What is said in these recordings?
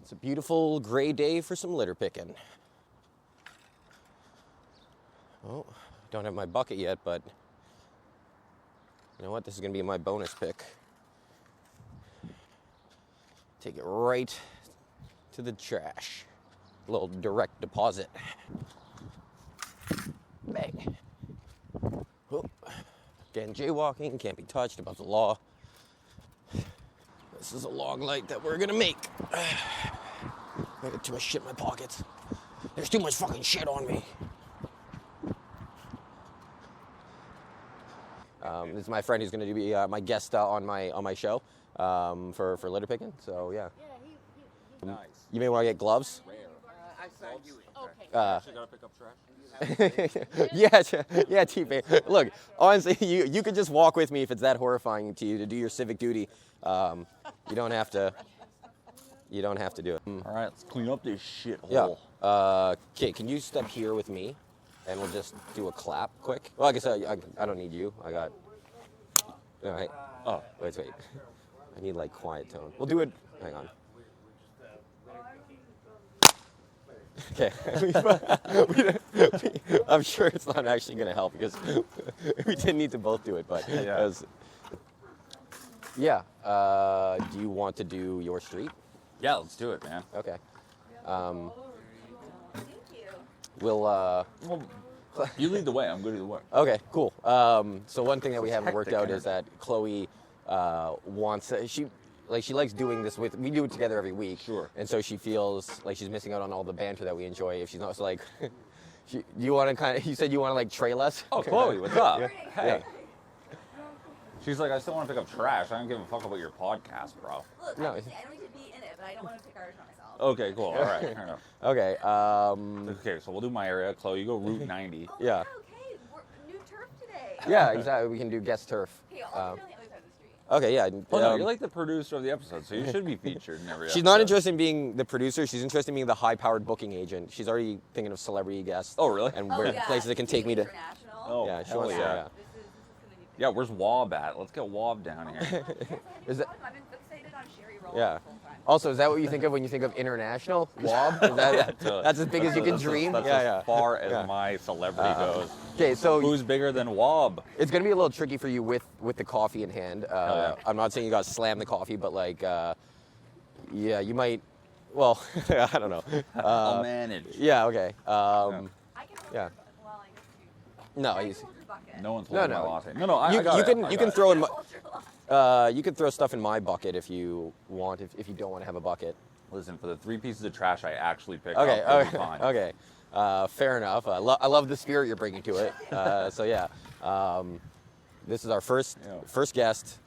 It's a beautiful gray day for some litter picking. Oh, don't have my bucket yet, but you know what? This is going to be my bonus pick. Take it right to the trash. A little direct deposit. Bang. Oh. Again, jaywalking can't be touched, above the law. This is a long light that we're gonna make. I got too much shit in my pockets. There's too much fucking shit on me. This is my friend who's gonna be my guest on my show for litter picking. So yeah. Nice. You may want to get gloves. I signed you in. Okay. Actually gotta pick up trash. yeah, T-Pain. Look, honestly, you could just walk with me if it's that horrifying to you to do your civic duty. You don't have to do it. All right, let's clean up this shithole. Yeah. Okay, can you step here with me, and we'll just do a clap quick. Well, I guess I don't need you. I got. All right. Oh, wait. I need like quiet tone. We'll do it. Hang on. Okay. I'm sure it's not actually going to help because we didn't need to both do it, but yeah. Do you want to do your street? Yeah, let's do it, man. Okay. Thank you. We'll. Well, you lead the way. I'm good either way. Okay, cool. So one thing that we haven't worked out hectic is that Chloe wants. She likes doing this with. We do it together every week. Sure. And so she feels like she's missing out on all the banter that we enjoy if she's not. So like, you want to kind of. You said you want to like trail us. Oh, Chloe, what's up? Yeah. Hey. She's like, I still want to pick up trash. I don't give a fuck about your podcast, bro. Look, No. I don't need to be in it, but I don't want to pick garbage on myself. Okay, cool. All right, fair enough. Okay. Okay, so we'll do my area. Chloe, you go Route 90. Oh, Yeah. Okay. We're new turf today. Yeah, exactly. We can do guest turf. Okay, I'll be on the other side of the street. Okay, yeah. Well, no, you're like the producer of the episode, so you should be featured in every episode. She's not interested in being the producer. She's interested in being the high-powered booking agent. She's already thinking of celebrity guests. Oh, really? And Oh, where yeah. places that can take me to. International. Oh, Yeah, she hell wants to. yeah. Yeah. This is gonna be. Yeah, where's Wob at? Let's get Wob down here. Is that? I've been fixated on Sherry Roll Yeah. this whole time. Also, is that what you think of when you think of international? Wob? Is that, that's as big as you can dream? That's Yeah. as far as Yeah. my celebrity goes. Okay, so Who's bigger than Wob? it's going to be a little tricky for you with the coffee in hand. Yeah. I'm not saying you got to slam the coffee, but like, yeah, you might, well, I don't know. I'll manage. Yeah, okay. I can hold Yeah. it. Well, I guess you. No, I can he's, hold your bucket. No one's No, holding no. my latte. No, I you, got you it. can I you got can it. throw in my, Hold your latte. you can throw stuff in my bucket if you want, if you don't want to have a bucket. Listen, for the 3 pieces of trash I actually picked Okay, up, it'll be okay, fine. okay. Fair enough. I love the spirit you're bringing to it. So yeah, this is our first guest,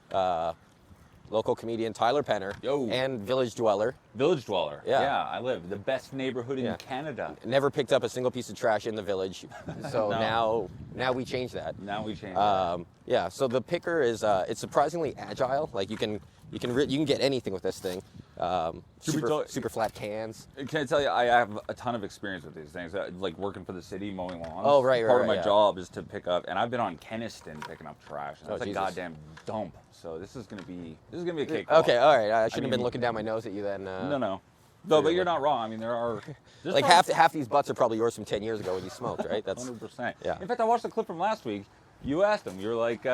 local comedian Tyler Penner, Yo. and village dweller. Village dweller. Yeah. I live the best neighborhood in Yeah. Canada. Never picked up a single piece of trash in the village. So No. now we change that. Now we change that. Yeah. So the picker is it's surprisingly agile. Like you can get anything with this thing. Super flat cans. Can I tell you, I have a ton of experience with these things. Like working for the city, mowing lawns. Oh, right, Part of right, my yeah. job is to pick up, and I've been on Kenniston picking up trash. And Oh, that's a Jesus. goddamn dump. So this is gonna be a cake. Okay. All right. I shouldn't have mean- been looking down my nose at you then. No, but you're not wrong. I mean, there's Like half these butts are probably yours from 10 years ago when you smoked, right? That's 100%. Yeah. In fact, I watched the clip from last week. You asked him. You were like,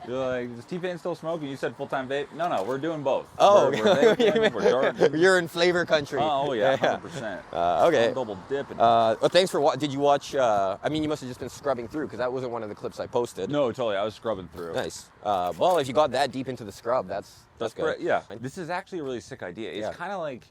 "Is T-Pain still smoking?" You said full-time vape. No, we're doing both. Oh, we're vaping, we're darting. You're in flavor country. Oh yeah, 100%. Okay. Double dipping. Well, thanks for did you watch? I mean, you must have just been scrubbing through because that wasn't one of the clips I posted. No, totally. I was scrubbing through. Nice. Well, if you got that deep into the scrub, that's good. great. Yeah. This is actually a really sick idea. It's Yeah. kind of like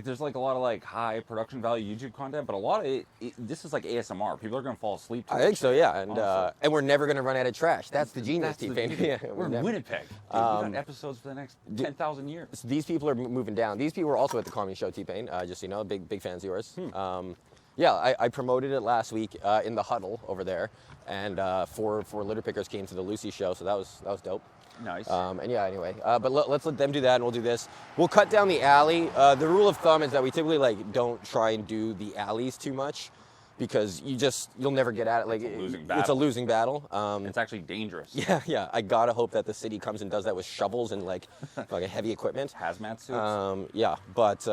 there's like a lot of like high production value YouTube content, but a lot of it this is like ASMR. People are gonna fall asleep to I it. think so, yeah. And Honestly. and we're never gonna run out of trash. That's the genius, That's the T-Pain. beauty. Yeah, We're in never- Winnipeg. Dude, we got episodes for the next 10,000 years. So these people are moving down. These people were also at the comedy show, T-Pain. Just so you know, big fans of yours. Yeah, I promoted it last week in the huddle over there, and four litter pickers came to the Lucy show, so that was dope. Nice. And yeah, anyway, but let's let them do that, and we'll do this. We'll cut down the alley. The rule of thumb is that we typically like don't try and do the alleys too much, because you'll never get at it. Like, It's a losing it's a battle. losing battle. It's actually dangerous. Yeah. I gotta hope that the city comes and does that with shovels and like heavy equipment. Hazmat suits. Yeah, but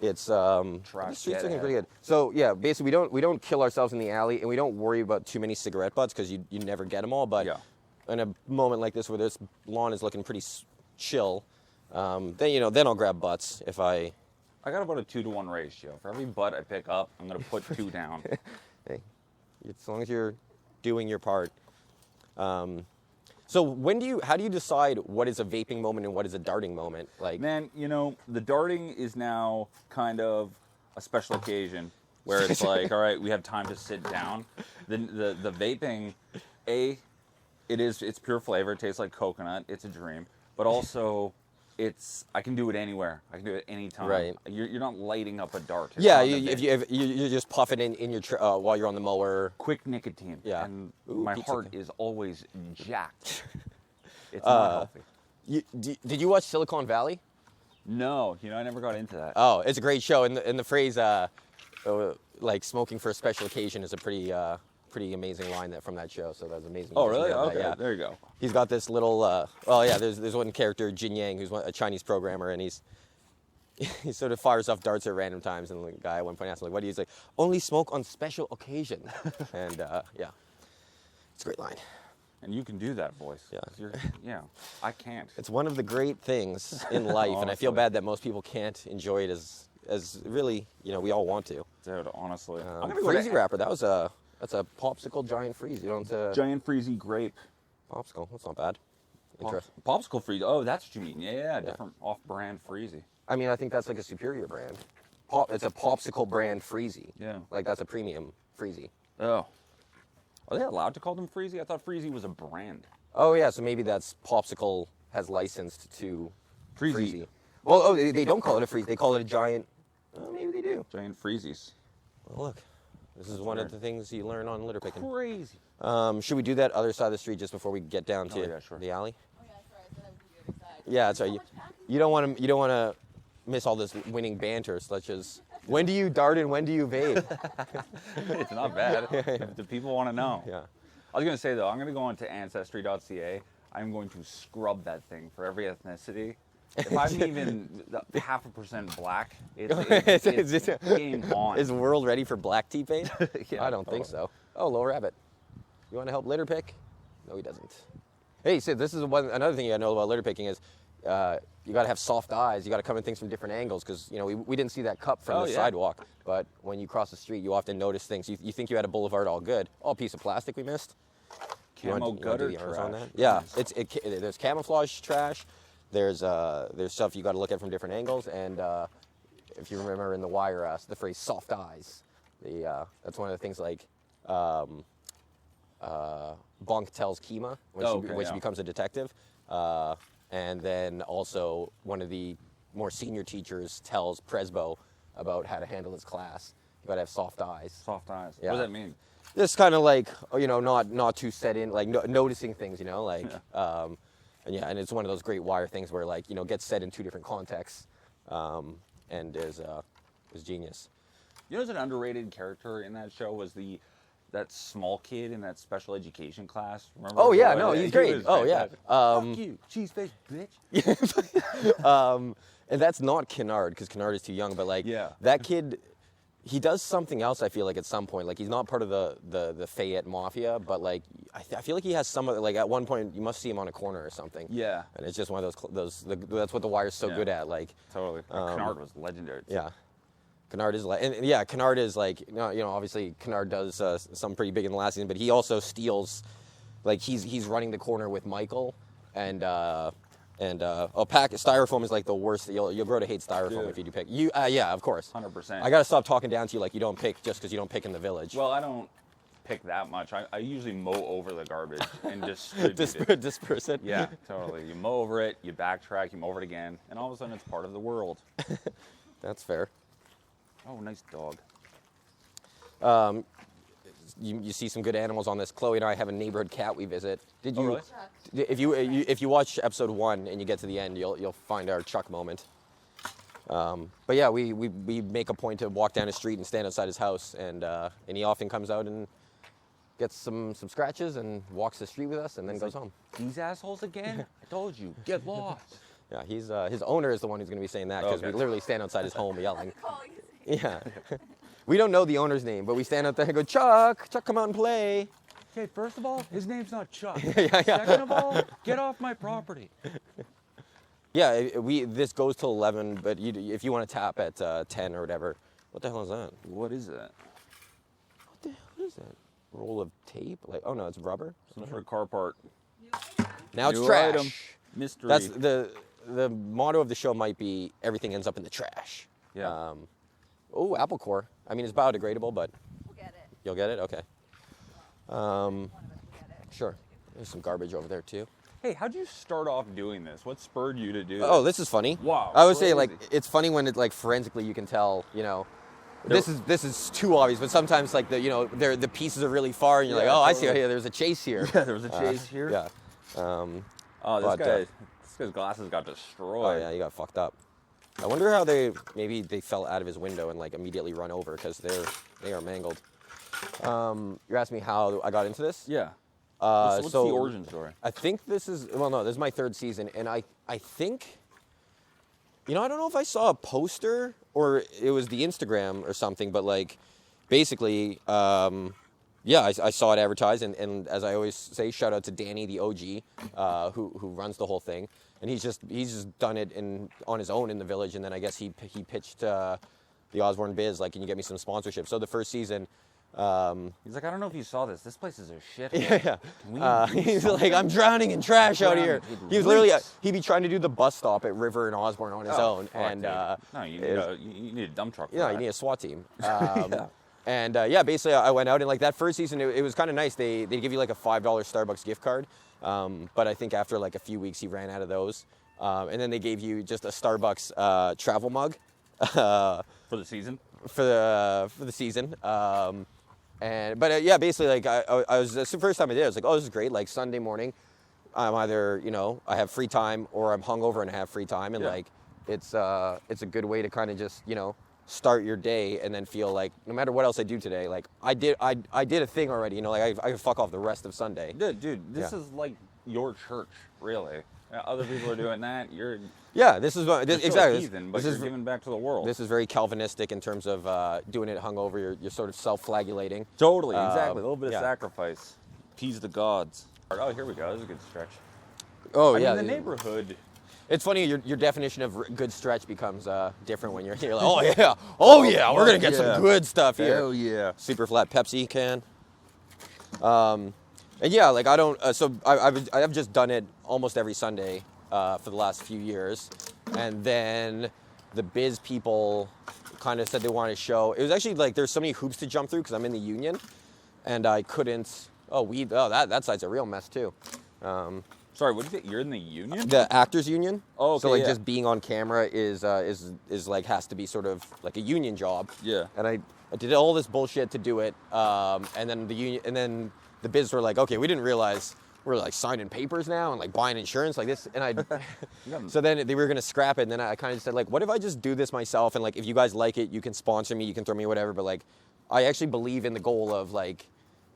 it's the streets looking pretty good. So yeah, basically we don't kill ourselves in the alley, and we don't worry about too many cigarette butts because you never get them all. But in a moment like this where this lawn is looking pretty chill, then I'll grab butts if I. I got about a 2-to-1 ratio. For every butt I pick up, I'm gonna put 2 down. Hey, as long as you're doing your part. So how do you decide what is a vaping moment and what is a darting moment? Like, Man, the darting is now kind of a special occasion where it's like, all right, we have time to sit down. The vaping, it's pure flavor. It tastes like coconut. It's a dream. But also, I can do it anywhere. I can do it anytime. Right. You're not lighting up a dart. It's yeah, not if you just puff it in your while you're on the mower. quick nicotine. Yeah. And Ooh, my pizza. heart is always jacked. It's not healthy. Did you watch Silicon Valley? No, I never got into that. Oh, it's a great show, and the phrase like smoking for a special occasion is a pretty amazing line from that show. So that was amazing. Oh, really? Yeah, Okay, yeah. there you go. He's got this little. There's one character, Jin Yang, who's a Chinese programmer, and he sort of fires off darts at random times. And the guy at one point asked him, like, "What do you?" He's like, "Only smoke on special occasion." And it's a great line. And you can do that voice. Yeah. I can't. It's one of the great things in life, and I feel Honestly. bad that most people can't enjoy it as really, we all want to. Dude, honestly. I'm gonna go to Freezy wrapper, that's a popsicle giant freeze. You don't Giant Freezy Grape. popsicle. That's not bad. Interesting. Popsicle Freezy. Oh, that's what you mean. Yeah, different off-brand Freezy. I mean, I think that's like a superior brand. It's a popsicle brand Freezy. Yeah. Like that's a premium Freezy. Oh. Are they allowed to call them Freezy? I thought Freezy was a brand. Oh yeah, so maybe that's popsicle has licensed to Freezy. Freezy. Well, they don't call it a freeze. They call it a giant. Oh, maybe they do. Giant Freezies. Well, look, this is one of the things you learn on litter picking. Crazy. Should we do that other side of the street just before we get down to yeah, sure. the alley? Oh yeah, sorry, I said I would do the other side. Yeah, that's right. So much packing. You don't want to miss all this winning banter, such as when do you dart and when do you vape? It's not bad. The people want to know. Yeah. I was going to say, though, I'm going to go onto Ancestry.ca. I'm going to scrub that thing for every ethnicity. If I'm even 0.5% black, it's game on. Is the world ready for black tea paint? Yeah, I don't think so. Oh, Low Rabbit. You want to help litter pick? No, he doesn't. Hey, Sid, this is another thing you got to know about litter picking is you got to have soft eyes. You got to come at things from different angles because, we didn't see that cup from the sidewalk. But when you cross the street, you often notice things. You think you had a boulevard all good. Oh, a piece of plastic we missed. Camo gutter do the honors trash. on that? Yeah, there's camouflage trash. There's stuff you got to look at from different angles, and if you remember in The Wire, the phrase "soft eyes," that's one of the things like Bonk tells Kima when she becomes a detective, and then also one of the more senior teachers tells Presbo about how to handle his class. You got to have soft eyes. Soft eyes. Yeah. What does that mean? Just kind of like not too set in, like noticing things, and it's one of those great Wire things where gets set in two different contexts, and is genius. You know, there's an underrated character in that show was that small kid in that special education class. Remember? Oh yeah, no, he's great. Was Oh yeah. Fuck you, cheese-face bitch. And that's not Kennard because Kennard is too young, but that kid. He does something else, I feel like, at some point. Like, he's not part of the Fayette Mafia, but, I feel like he has some of, at one point, you must see him on a corner or something. Yeah. And it's just one of that's what the Wire's so good at, Totally. Kennard was legendary. Yeah. Kennard is, Kennard is, obviously, Kennard does something pretty big in the last season, but he also steals, he's running the corner with Michael, and styrofoam is the worst. You'll grow to hate styrofoam if you do pick. Yeah, of course. 100%. I gotta stop talking down to you like you don't pick just because you don't pick in the village. Well, I don't pick that much. I usually mow over the garbage and distribute it. Disperse it. Yeah, totally. You mow over it, you backtrack, you mow over it again, and all of a sudden it's part of the world. That's fair. Oh, nice dog. You see some good animals on this. Chloe and I have a neighborhood cat we visit. Did you? Oh, really? If you watch episode 1 and you get to the end, you'll find our Chuck moment. But yeah, we make a point to walk down the street and stand outside his house, and he often comes out and gets some scratches and walks the street with us, and then goes home. These assholes again? I told you, get lost. Yeah, he's his owner is the one who's going to be saying that, because Okay. we literally stand outside his home yelling. Calling Yeah. We don't know the owner's name, but we stand out there and go, Chuck, come out and play. Okay, first of all, his name's not Chuck. Yeah. Second of all, get off my property. Yeah, this goes till 11, but if you want to tap at 10 or whatever. What the hell is that? What is that? What is that? Roll of tape? Like, oh no, it's rubber. Some sort of car part. Now it's New trash. item. Mystery. That's the motto of the show might be everything ends up in the trash. Yeah. Oh, apple core. I mean, it's biodegradable, but We'll get it. you'll get it. Okay. One of us will get it. Sure. There's some garbage over there too. Hey, how'd you start off doing this? What spurred you to do this? Oh, this is funny. Wow, I would say like crazy. it's funny when it like forensically you can tell, you know. This is too obvious, but sometimes like the pieces are really far, and you're Yeah, like, oh, I see. totally. Yeah, there's a chase here. Yeah, there was a chase here. Yeah. Oh, but, this guy's glasses got destroyed. Oh yeah, he got fucked up. I wonder how maybe they fell out of his window and like immediately run over, because they are mangled. You're asking me how I got into this? Yeah. What's so the origin story? I think this is this is my third season, and I think, I don't know if I saw a poster or it was the Instagram or something, but like basically, I saw it advertised, and as I always say, shout out to Danny, the OG, who runs the whole thing, and he's just done it on his own in the village, and then I guess he pitched the Osborne Biz, like, can you get me some sponsorship? So the first season. He's like, I don't know if you saw this. This place is a shit. Yeah. Can we He's like, I'm drowning in trash out here. Drowning. He was literally, he'd be trying to do the bus stop at River and Osborne on his own. fuck, And, dude. No, you need a dump truck for you that. need a SWAT team. Yeah. And basically I went out, and like that first season, it was kind of nice. They give you like a $5 Starbucks gift card. But I think after like a few weeks, he ran out of those. And then they gave you just a Starbucks travel mug. For the season? For the season. But basically, like I was, that's the first time I did it. I was like, oh, this is great. Like Sunday morning, I'm either I have free time, or I'm hungover and I have free time, and like it's a good way to kind of just start your day and then feel like no matter what else I do today, like I did a thing already. Like I can fuck off the rest of Sunday. Dude, this is like your church, really. Other people are doing that. Yeah, this is what You're still exactly. a heathen, but you're giving back to the world. This is very Calvinistic in terms of doing it hungover. You're sort of self-flagellating. Totally, exactly. A little bit yeah. of sacrifice. Appease the gods. Oh, here we go. This is a good stretch. Oh I yeah, mean, the neighborhood. It's funny, your definition of good stretch becomes different when you're here. Like, oh yeah, we're gonna get some good stuff here. Hell yeah. Super flat Pepsi can. And yeah, like I don't. So I've just done it almost every Sunday for the last few years, and then the biz people kind of said they wanted to show. It was actually like there's so many hoops to jump through because I'm in the union, and I couldn't. That side's a real mess too. Sorry, what is it? You're in the union? The actors union. Oh, so okay, like yeah. just being on camera is like has to be sort of like a union job. Yeah. And I did all this bullshit to do it, and then the biz were like, okay, we didn't realize we're like signing papers now and like buying insurance like this, and so then they were gonna scrap it, and then I kind of said like, what if I just do this myself, and like if you guys like it, you can sponsor me, you can throw me whatever, but like I actually believe in the goal of like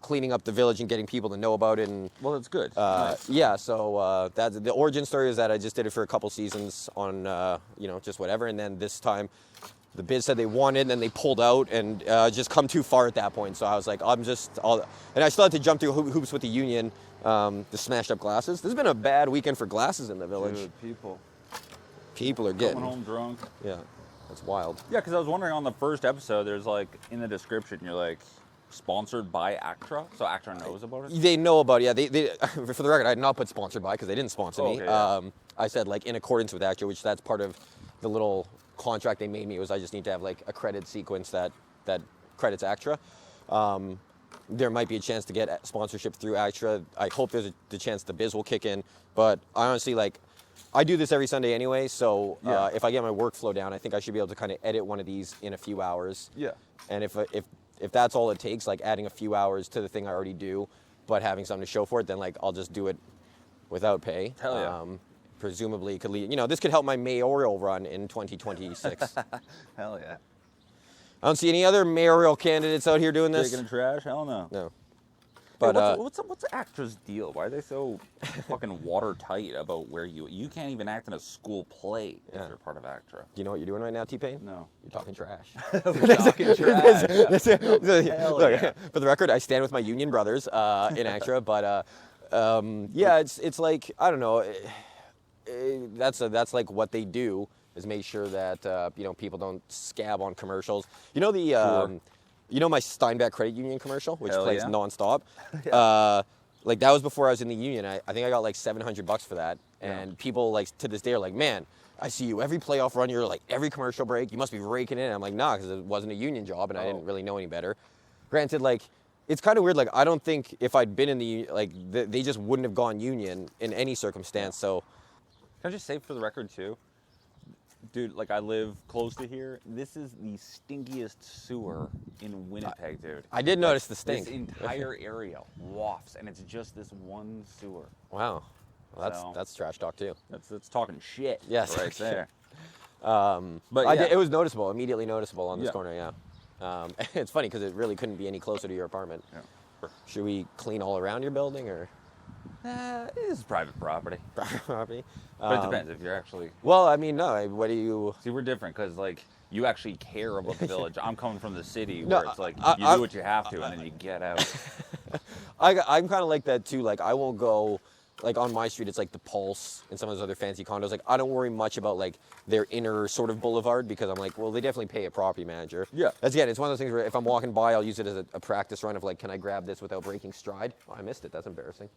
cleaning up the village and getting people to know about it. And Well, that's good. Nice. yeah, so that's the origin story is that I just did it for a couple seasons on just whatever, and then this time the biz said they wanted, and then they pulled out, and just come too far at that point. So I was like, and I still had to jump through hoops with the union, the smashed up glasses. This has been a bad weekend for glasses in the village. Dude, People are getting coming home drunk. Yeah, that's wild. Yeah, because I was wondering on the first episode, there's like in the description, you're like sponsored by ACTRA, so ACTRA knows about it. They know about it. Yeah. They for the record, I did not put sponsored by because they didn't sponsor me. Okay, yeah. I said like in accordance with ACTRA, which that's part of the little contract they made me, was I just need to have like a credit sequence that credits ACTRA. There might be a chance to get sponsorship through ACTRA. I hope there's the chance the biz will kick in, but I honestly I do this every Sunday anyway, so Yeah. if I get my workflow down, I think I should be able to kind of edit one of these in a few hours. Yeah. And if that's all it takes, like adding a few hours to the thing I already do, but having something to show for it, then like I'll just do it without pay. Hell yeah. presumably could lead. This could help my mayoral run in 2026. Hell yeah. I don't see any other mayoral candidates out here doing this. Taking a trash? Hell no. No. But But what's ACTRA's deal? Why are they so fucking watertight about where you can't even act in a school play if Yeah. you're part of ACTRA? do you know what you're doing right now, T-Pain? No. You're talking trash. We're talking trash. Hell Look, yeah. for the record, I stand with my union brothers in ACTRA, but yeah, it's like, I don't know. That's like what they do, is make sure that people don't scab on commercials. My Steinbeck Credit Union commercial, which Hell plays yeah. nonstop. Like that was before I was in the union. I think I got like $700 for that, and people like to this day are like, man, I see you every playoff run. You're like every commercial break. You must be raking it in. I'm like, nah, because it wasn't a union job, and I didn't really know any better. Granted, like it's kind of weird. Like I don't think if I'd been in the they just wouldn't have gone union in any circumstance. So Can I just say for the record too? Dude, like I live close to here. This is the stinkiest sewer in Winnipeg, dude. I did notice the stink. This entire area wafts, and it's just this one sewer. Wow, well, that's trash talk too. That's talking shit. Yes. right there. But yeah. it was noticeable, immediately noticeable on this Yeah. corner. Yeah, it's funny because it really couldn't be any closer to your apartment. Yeah. Should we clean all around your building or It is private property. private property? But it depends if you're actually. Well, I mean, no. What do you? See, we're different because like you actually care about the village. I'm coming from the city No, where it's like I- you I- do what you have to and then you get out. I'm kind of like that too. Like I won't go. Like on my street, it's like the Pulse and some of those other fancy condos. Like I don't worry much about like their inner sort of boulevard because I'm like, well, they definitely pay a property manager. Yeah. Again, it's one of those things where if I'm walking by, I'll use it as a practice run of like, can I grab this without breaking stride? Oh, I missed it. That's embarrassing.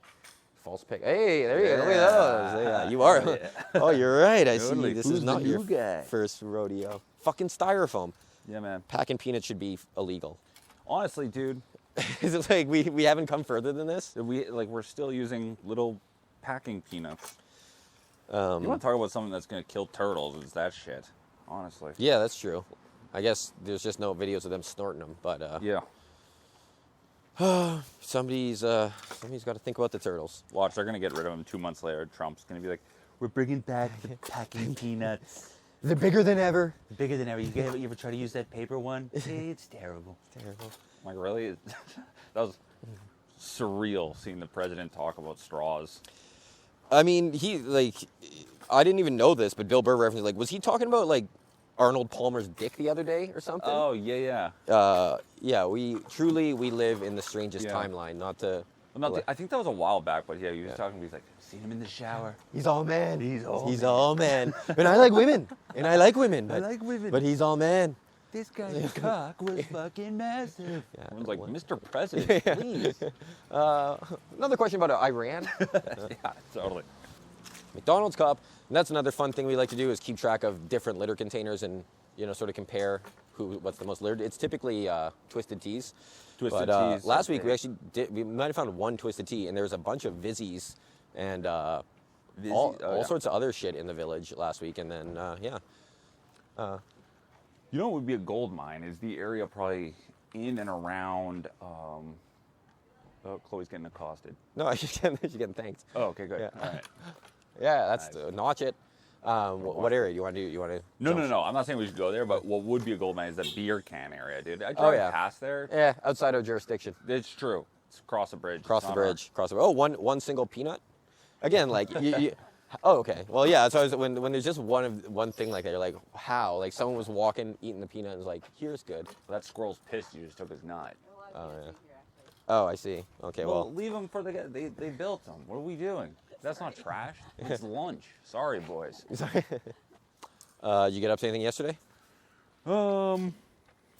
False pick. Hey, there you go. Look at those. Yeah, you are. Yeah. Oh, you're right. I Totally. see. This Who's is the not your new guy? first rodeo. Fucking styrofoam. Yeah, man. Packing peanuts should be illegal. Honestly, dude, Is it like we haven't come further than this? we're still using little packing peanuts. You Um, want to talk about something that's gonna kill turtles? It's that shit. Honestly. Yeah, that's true. I guess there's just no videos of them snorting them, but Yeah. somebody's got to think about the turtles. Watch, they're gonna get rid of them 2 months later. Trump's gonna be like, "We're bringing back the packing peanuts. They're bigger than ever. Bigger than ever. You ever try to use that paper one? It's terrible." Terrible. I'm like, really? That was surreal seeing the president talk about straws. I mean, I didn't even know this, but Bill Burr referenced was he talking about like Arnold Palmer's dick the other day or something? Oh yeah. Yeah, we live in the strangest Yeah. timeline. Not to. I think that was a while back, but yeah, he was talking. He's like, "Seen him in the shower." He's all man. He's all He's man. all man. And I like women. And I like women. I like women. But he's all man. This guy's cock was fucking massive. Yeah, Everyone's like, what? "Mr. President, please." Another question about Iran. Yeah, totally. McDonald's cup. And that's another fun thing we like to do is keep track of different litter containers and sort of compare what's the most littered. It's typically Twisted Teas. Twisted but, Teas. Last week we might have found one Twisted Tea, and there was a bunch of Vizzies and all yeah. sorts of other shit in the village last week. And then You know what would be a gold mine is the area probably in and around. Oh, Chloe's getting accosted. no, she's getting thanked. Oh, okay, good. Yeah. All right. Yeah, that's Nice. Notch it. What area do you want to do? You want to? No. I'm not saying we should go there, but what would be a gold mine is the beer can area, dude. I Oh, drive yeah. past there. Yeah, outside our jurisdiction. It's true. It's across the bridge. Cross It's the not our- bridge. Cross the. Oh, one single peanut. Again, like you. Oh, okay. Well, yeah. So when there's just one thing like that, you're like, how? Like someone was walking, eating the peanut, and was like, here's good. That squirrel's pissed. You just took his nut. Oh yeah. Oh, I see. Okay. Well, Well. leave them for the guy. They built them. What are we doing? That's not trash. It's lunch. Sorry, boys. Sorry. Did you get up to anything yesterday? You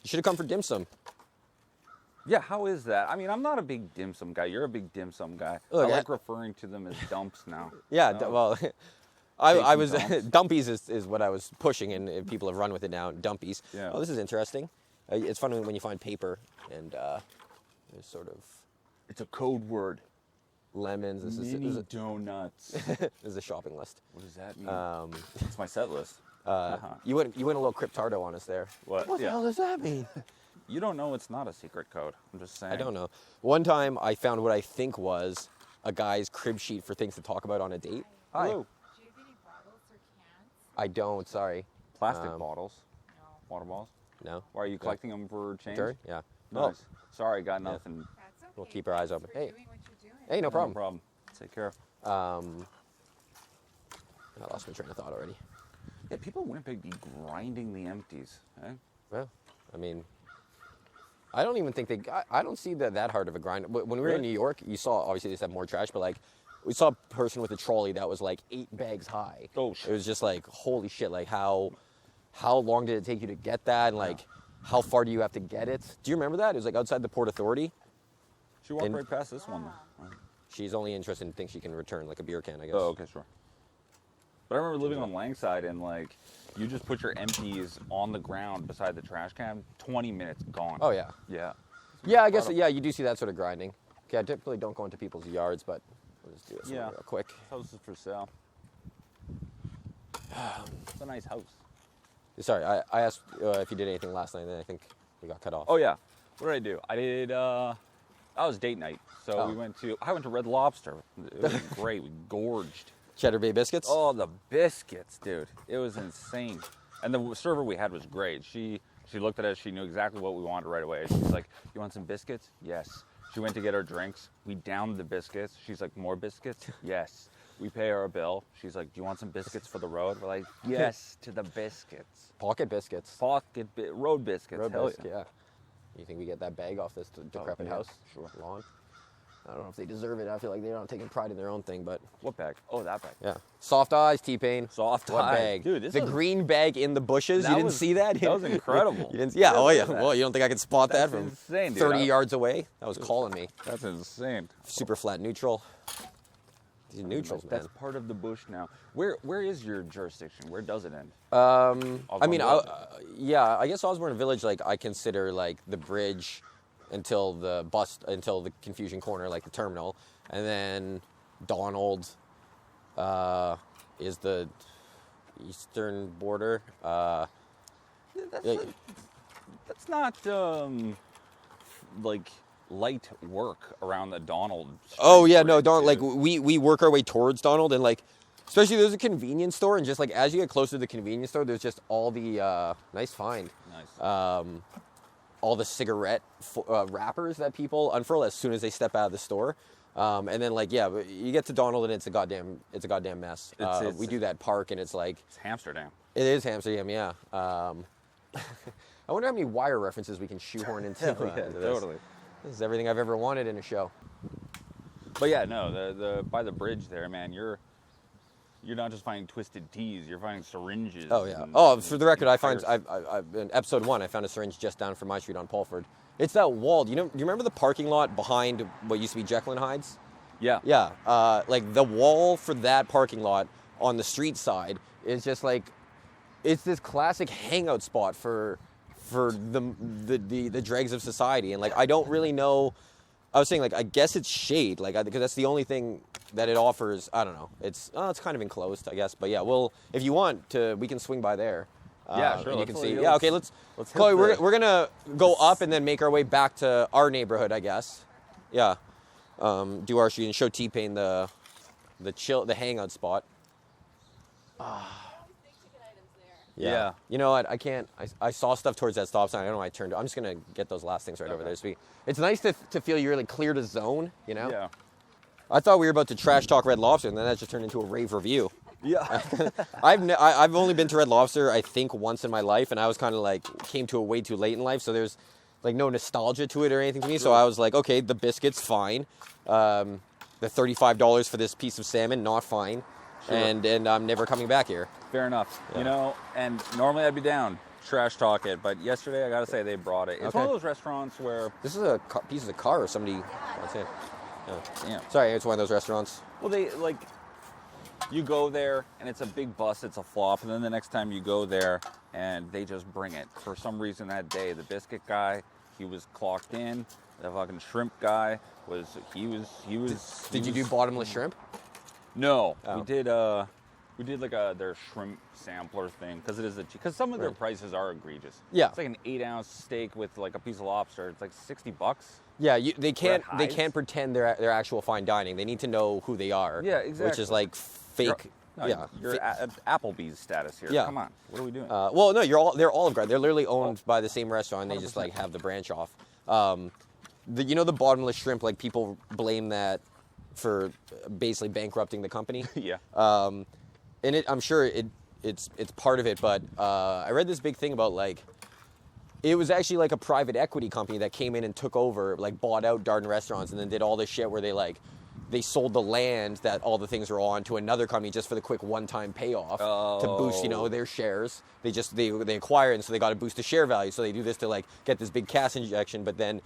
should have come for dim sum. Yeah, how is that? I mean, I'm not a big dim sum guy. You're a big dim sum guy. Look, I like referring to them as dumps now. Yeah. No. Well. I was dumps. dumpies is what I was pushing, and people have run with it now. Dumpies. Yeah. Oh, this is interesting. It's fun when you find paper and there's sort of It's a code word. lemons. This Mini is donuts. this is a shopping list. What does that mean? It's my set list. You went a little cryptardo on us there. What? What the Yeah. hell does that mean? You don't know it's not a secret code. I'm just saying. I don't know. One time I found what I think was a guy's crib sheet for things to talk about on a date. Hi. Hello. I don't. Sorry. Plastic bottles. Water bottles. No. Why are you collecting them for change? Sure. Yeah. Nice. Sorry, got nothing. That's okay. We'll keep our eyes open. Hey. Doing what you're doing. Hey, no problem. No problem. Take care. I lost my train of thought already. Yeah, people in Winnipeg be grinding the empties. Eh? Well, I mean, I don't even think I don't see that hard of a grind. When we were in Really? New York, you saw, obviously they just have more trash, but like, we saw a person with a trolley that was like 8 bags high. Oh, shit. It was just like, holy shit, like how long did it take you to get that? And like, how far do you have to get it? Do you remember that? It was like outside the Port Authority. She walked And- right past this one, though. She's only interested in things she can return, like a beer can, I guess. Oh, okay, sure. But I remember living on Langside, and like, you just put your empties on the ground beside the trash can, 20 minutes gone. Oh, yeah. Yeah. Yeah, I guess, yeah, you do see that sort of grinding. Okay, I typically don't go into people's yards, but we'll just do this one Yeah. real quick. House is for sale. It's a nice house. Sorry, I asked if you did anything last night, and then I think we got cut off. Oh yeah. What did I do? I did. That was date night. So Oh. I went to Red Lobster. It was great. We gorged. Cheddar Bay biscuits? Oh, the biscuits, dude. It was insane. And the server we had was great. She looked at us. She knew exactly what we wanted right away. She's like, "You want some biscuits?" Yes. She went to get our drinks. We downed the biscuits. She's like, "More biscuits?" Yes. We pay our bill. She's like, "Do you want some biscuits for the road?" We're like, "Yes," to the biscuits. Pocket biscuits. Road biscuits. Road Hell biscuit, yeah. You think we get that bag off this decrepit yeah, house? sure. Lawn? I don't know if they deserve it. I feel like they're not taking pride in their own thing, but What bag? Oh, that bag. yeah. Soft eyes, T-Pain. Soft What eyes. bag? Dude, this the was- green bag in the bushes. That You didn't was- see that? that was incredible. You didn't? Yeah. Oh yeah. Look at that. Well, you don't think I could spot That's that from insane, dude. 30 yards away? That was calling me. That's insane. Super flat neutral. These neutrals, man. That's part of the bush now. Where is your jurisdiction? Where does it end? I mean, Village. yeah, I guess Osborne Village, like, I consider, like, the bridge until the Confusion Corner, like, the terminal. And then Donald is the eastern border. That's not like light work around the Donald. Oh, Street yeah, no, bridge, Donald, like, dude. we work our way towards Donald, and, like, especially there's a convenience store, and just, like, as you get closer to the convenience store, there's just all the, nice find. Nice. All the cigarette wrappers that people unfurl as soon as they step out of the store. And then, like, yeah, but you get to Donald and it's a goddamn mess. It's- we do that park and it's like, It's Amsterdam. it is Amsterdam, yeah. I wonder how many Wire references we can shoehorn into, into this. Totally. This is everything I've ever wanted in a show. But yeah, no, the by the bridge there, man, you're not just finding twisted teas, you're finding syringes. Oh, yeah. and- Oh, for the record, I entire- find, in episode 1, I found a syringe just down from my street on Paulford. It's that wall. Do you remember the parking lot behind what used to be Jekyll and Hyde's? Yeah. Yeah, like the wall for that parking lot on the street side is just like, it's this classic hangout spot for the dregs of society. And like, I don't really know, I was saying, like, I guess it's shade, like, because that's the only thing that it offers. I don't know. It's kind of enclosed, I guess. But yeah, if you want to, we can swing by there. Yeah, sure, And you let's- can see. let's- Yeah, okay. Let's hit Chloe, the- we're gonna go up and then make our way back to our neighborhood, I guess. Yeah. Do our street and show T-Pain the hangout spot. Yeah. You know what? I can't. I saw stuff towards that stop sign. I don't know why I turned. I'm just gonna get those last things right over there. So it's nice to feel you're really clear to zone. You know. Yeah. I thought we were about to trash talk Red Lobster, and then that just turned into a rave review. Yeah. I've only been to Red Lobster, I think, once in my life, and I was kind of like came to it way too late in life, so there's like no nostalgia to it or anything to me. So I was like, okay, the biscuits, fine. The $35 for this piece of salmon, not fine. Sure. And I'm never coming back here. Fair enough. Yeah. You know, and normally I'd be down, trash talk it, but yesterday I gotta say they brought it. It's Okay. one of those restaurants where, This is a piece of the car or somebody. That's it. Yeah. yeah. Sorry, it's one of those restaurants. Well, they like, you go there and it's a big bust, it's a flop, and then the next time you go there and they just bring it. For some reason that day, the biscuit guy, he was clocked in. The fucking shrimp guy was. Did you do bottomless shrimp? No, Oh. we did like their shrimp sampler thing because it is because some of their Right. prices are egregious. Yeah. It's like an 8-ounce steak with like a piece of lobster. It's like $60. Yeah, they can't Hyde's? pretend they're actual fine dining. They need to know who they are. Yeah, Which is exactly. like fake No, Yeah. You're at Applebee's status here. Yeah. Come on. What are we doing? Well, no, they're Olive Garden. They're literally owned by the same restaurant. They just like have the branch off. The bottomless shrimp, like people blame that for basically bankrupting the company. Yeah. And I'm sure it's part of it, but I read this big thing about like it was actually like a private equity company that came in and took over, like bought out Darden Restaurants, and then did all this shit where they sold the land that all the things were on to another company just for the quick one-time payoff to boost, their shares. They acquire it, and so they got to boost the share value. So they do this to like get this big cash injection, but then,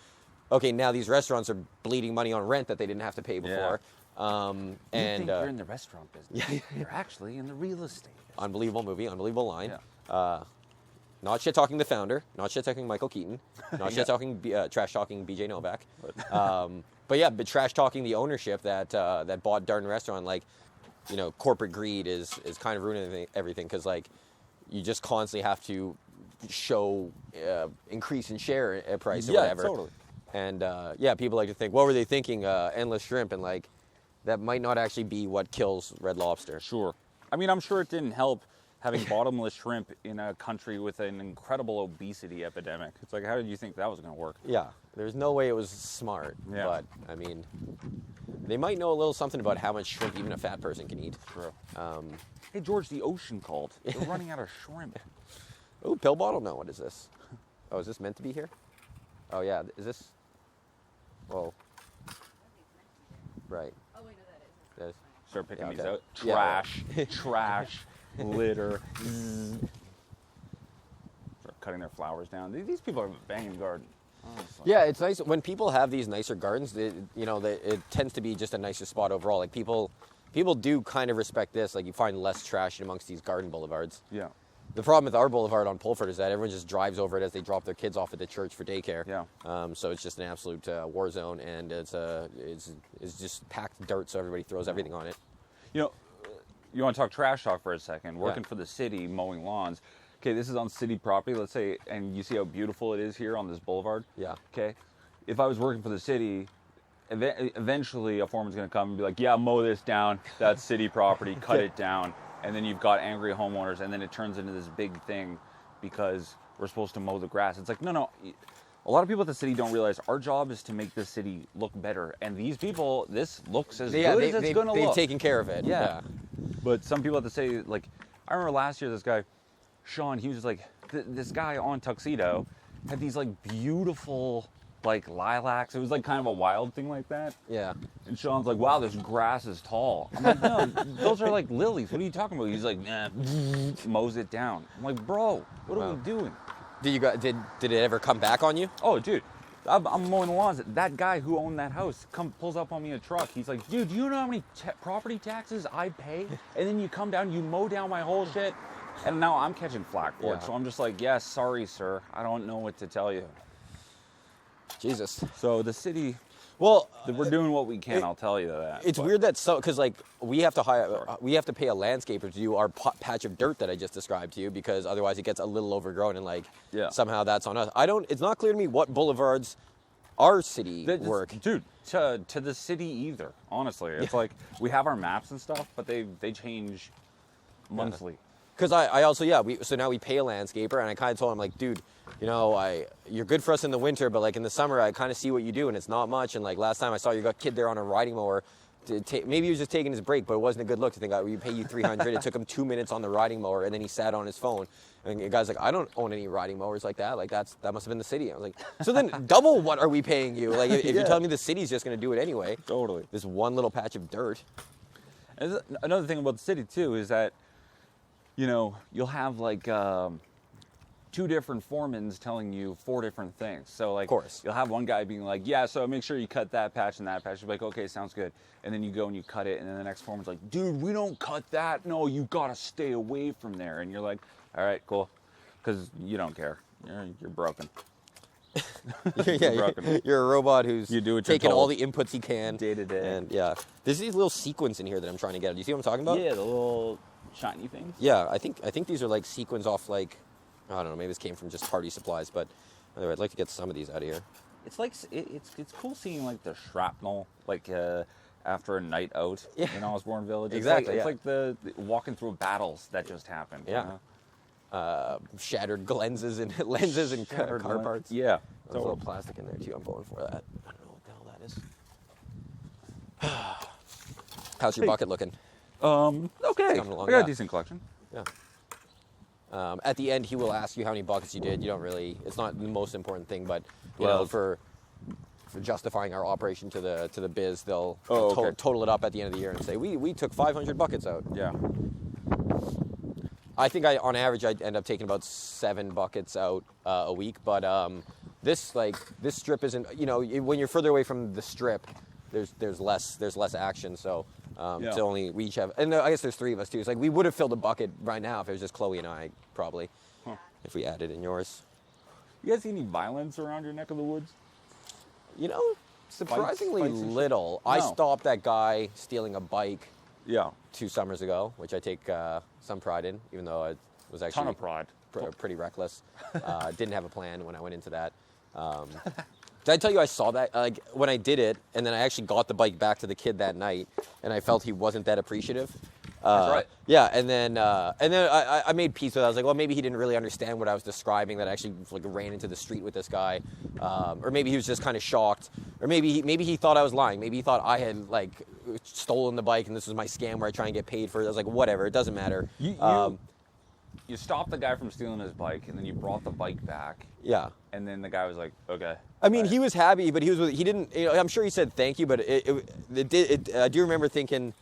okay, now these restaurants are bleeding money on rent that they didn't have to pay before. You think you're in the restaurant business. Yeah. You're actually in the real estate business. Unbelievable movie, unbelievable line. Yeah. Not shit talking the founder, not shit talking Michael Keaton, not shit talking trash talking BJ Novak. But trash talking the ownership that bought Darden Restaurant. Like, corporate greed is kind of ruining everything, because like you just constantly have to show increase in share price or whatever. Totally. And people like to think, what were they thinking? Endless shrimp, and like that might not actually be what kills Red Lobster. Sure. I mean, I'm sure it didn't help having bottomless shrimp in a country with an incredible obesity epidemic. It's like, how did you think that was going to work? Yeah, there's no way it was smart. Yeah. But, I mean, they might know a little something about how much shrimp even a fat person can eat. True. Hey, George, the ocean called. They're running out of shrimp. Oh, pill bottle? No, what is this? Oh, is this meant to be here? Oh, yeah, is this? Whoa. Right. Oh, wait, no, that is. Start picking these okay. out. Yeah. Trash, litter. Start cutting their flowers down. These people are banging the garden. Honestly. Yeah, it's nice when people have these nicer gardens. It tends to be just a nicer spot overall. Like people do kind of respect this. Like you find less trash amongst these garden boulevards. Yeah. The problem with our boulevard on Pulford is that everyone just drives over it as they drop their kids off at the church for daycare. Yeah. So it's just an absolute war zone, and it's just packed dirt, so everybody throws everything on it. You want to talk trash talk for a second? Working for the city, mowing lawns. Okay, this is on city property, let's say, and you see how beautiful it is here on this boulevard? Yeah. Okay. If I was working for the city, eventually a foreman's going to come and be like, yeah, mow this down. That's city property. Cut it down. And then you've got angry homeowners, and then it turns into this big thing because we're supposed to mow the grass. It's like, no. A lot of people at the city don't realize our job is to make the city look better. And these people, this looks as good as it's going to look. They've taken care of it. Yeah. But some people at the city, like, I remember last year, this guy, Sean, he was just like, this guy on Tuxedo had these, like, beautiful, like, lilacs. It was, like, kind of a wild thing like that. Yeah. And Sean's like, wow, this grass is tall. I'm like, no, those are like lilies. What are you talking about? He's like, nah, mows it down. I'm like, bro, what are we doing? Did it ever come back on you? Oh, dude, I'm mowing the lawns. That guy who owned that house pulls up on me in a truck. He's like, dude, do you know how many property taxes I pay? And then you come down, you mow down my whole shit. And now I'm catching flack for it. So I'm just like, yeah, sorry, sir. I don't know what to tell you. Jesus. So the city... Well, we're doing what we can. I'll tell you that. It's weird that because like we have to pay a landscaper to do our patch of dirt that I just described to you, because otherwise it gets a little overgrown, and like somehow that's on us. It's not clear to me what boulevards our city work, dude. To the city either. Honestly, it's like we have our maps and stuff, but they change monthly. Because so now we pay a landscaper, and I kind of told him, like, dude, you're good for us in the winter, but like in the summer, I kind of see what you do, and it's not much. And like last time I saw your kid there on a riding mower, maybe he was just taking his break, but it wasn't a good look to think, we pay you $300. It took him 2 minutes on the riding mower, and then he sat on his phone. And the guy's like, I don't own any riding mowers like that. Like that must have been the city. I was like, so then double what are we paying you? Like if you're telling me the city's just going to do it anyway. Totally. This one little patch of dirt. And another thing about the city too is that, you'll have like 2 different foremans telling you 4 different things. So like, of course, you'll have one guy being like, yeah, so make sure you cut that patch and that patch. You're like, okay, sounds good. And then you go and you cut it, and then the next foreman's like, dude, we don't cut that. No, you gotta stay away from there. And you're like, all right, cool, because you don't care. You're broken. You're a robot who's taking all the inputs he can day to day. And there's these little sequins in here that I'm trying to get. Do you see what I'm talking about? Yeah, the little shiny things. Yeah, I think these are like sequins off, like, I don't know, maybe this came from just party supplies, but anyway, I'd like to get some of these out of here. It's like it's cool seeing like the shrapnel, like after a night out in Osborne Village. Exactly, It's like the walking through battles that just happened. Yeah. Shattered lenses and car parts. Yeah. There's a little plastic in there too. I'm going for that. I don't know what the hell that is. How's your bucket looking? Okay. Coming along, I got yeah. a decent collection. Yeah. At the end, he will ask you how many buckets you did. You don't really. It's not the most important thing, but you know, for justifying our operation to the biz, they'll total it up at the end of the year and say we took 500 buckets out. Yeah. I think on average I end up taking about 7 buckets out a week, but this strip isn't. You know, when you're further away from the strip, there's less action. So to only we each have, and I guess there's 3 of us too. It's like we would have filled a bucket right now if it was just Chloe and I, probably, if we added in yours. You guys see any violence around your neck of the woods? You know, surprisingly Fights and shit? little. No. I stopped that guy stealing a bike Yeah. 2 summers ago, which I take some pride in, even though it was actually Ton of pride. Pretty reckless. Didn't have a plan when I went into that. Did I tell you I saw that like when I did it, and then I actually got the bike back to the kid that night, and I felt he wasn't that appreciative. That's right. Yeah, and then I made peace with it. I was like, well, maybe he didn't really understand what I was describing. That I actually like ran into the street with this guy, or maybe he was just kind of shocked, or maybe he thought I was lying. Maybe he thought I had like stolen the bike and this was my scam where I try and get paid for it. I was like, whatever, it doesn't matter. You stopped the guy from stealing his bike, and then you brought the bike back. Yeah. And then the guy was like, okay. I mean, he was happy, but he didn't. You know, I'm sure he said thank you, but I do remember thinking.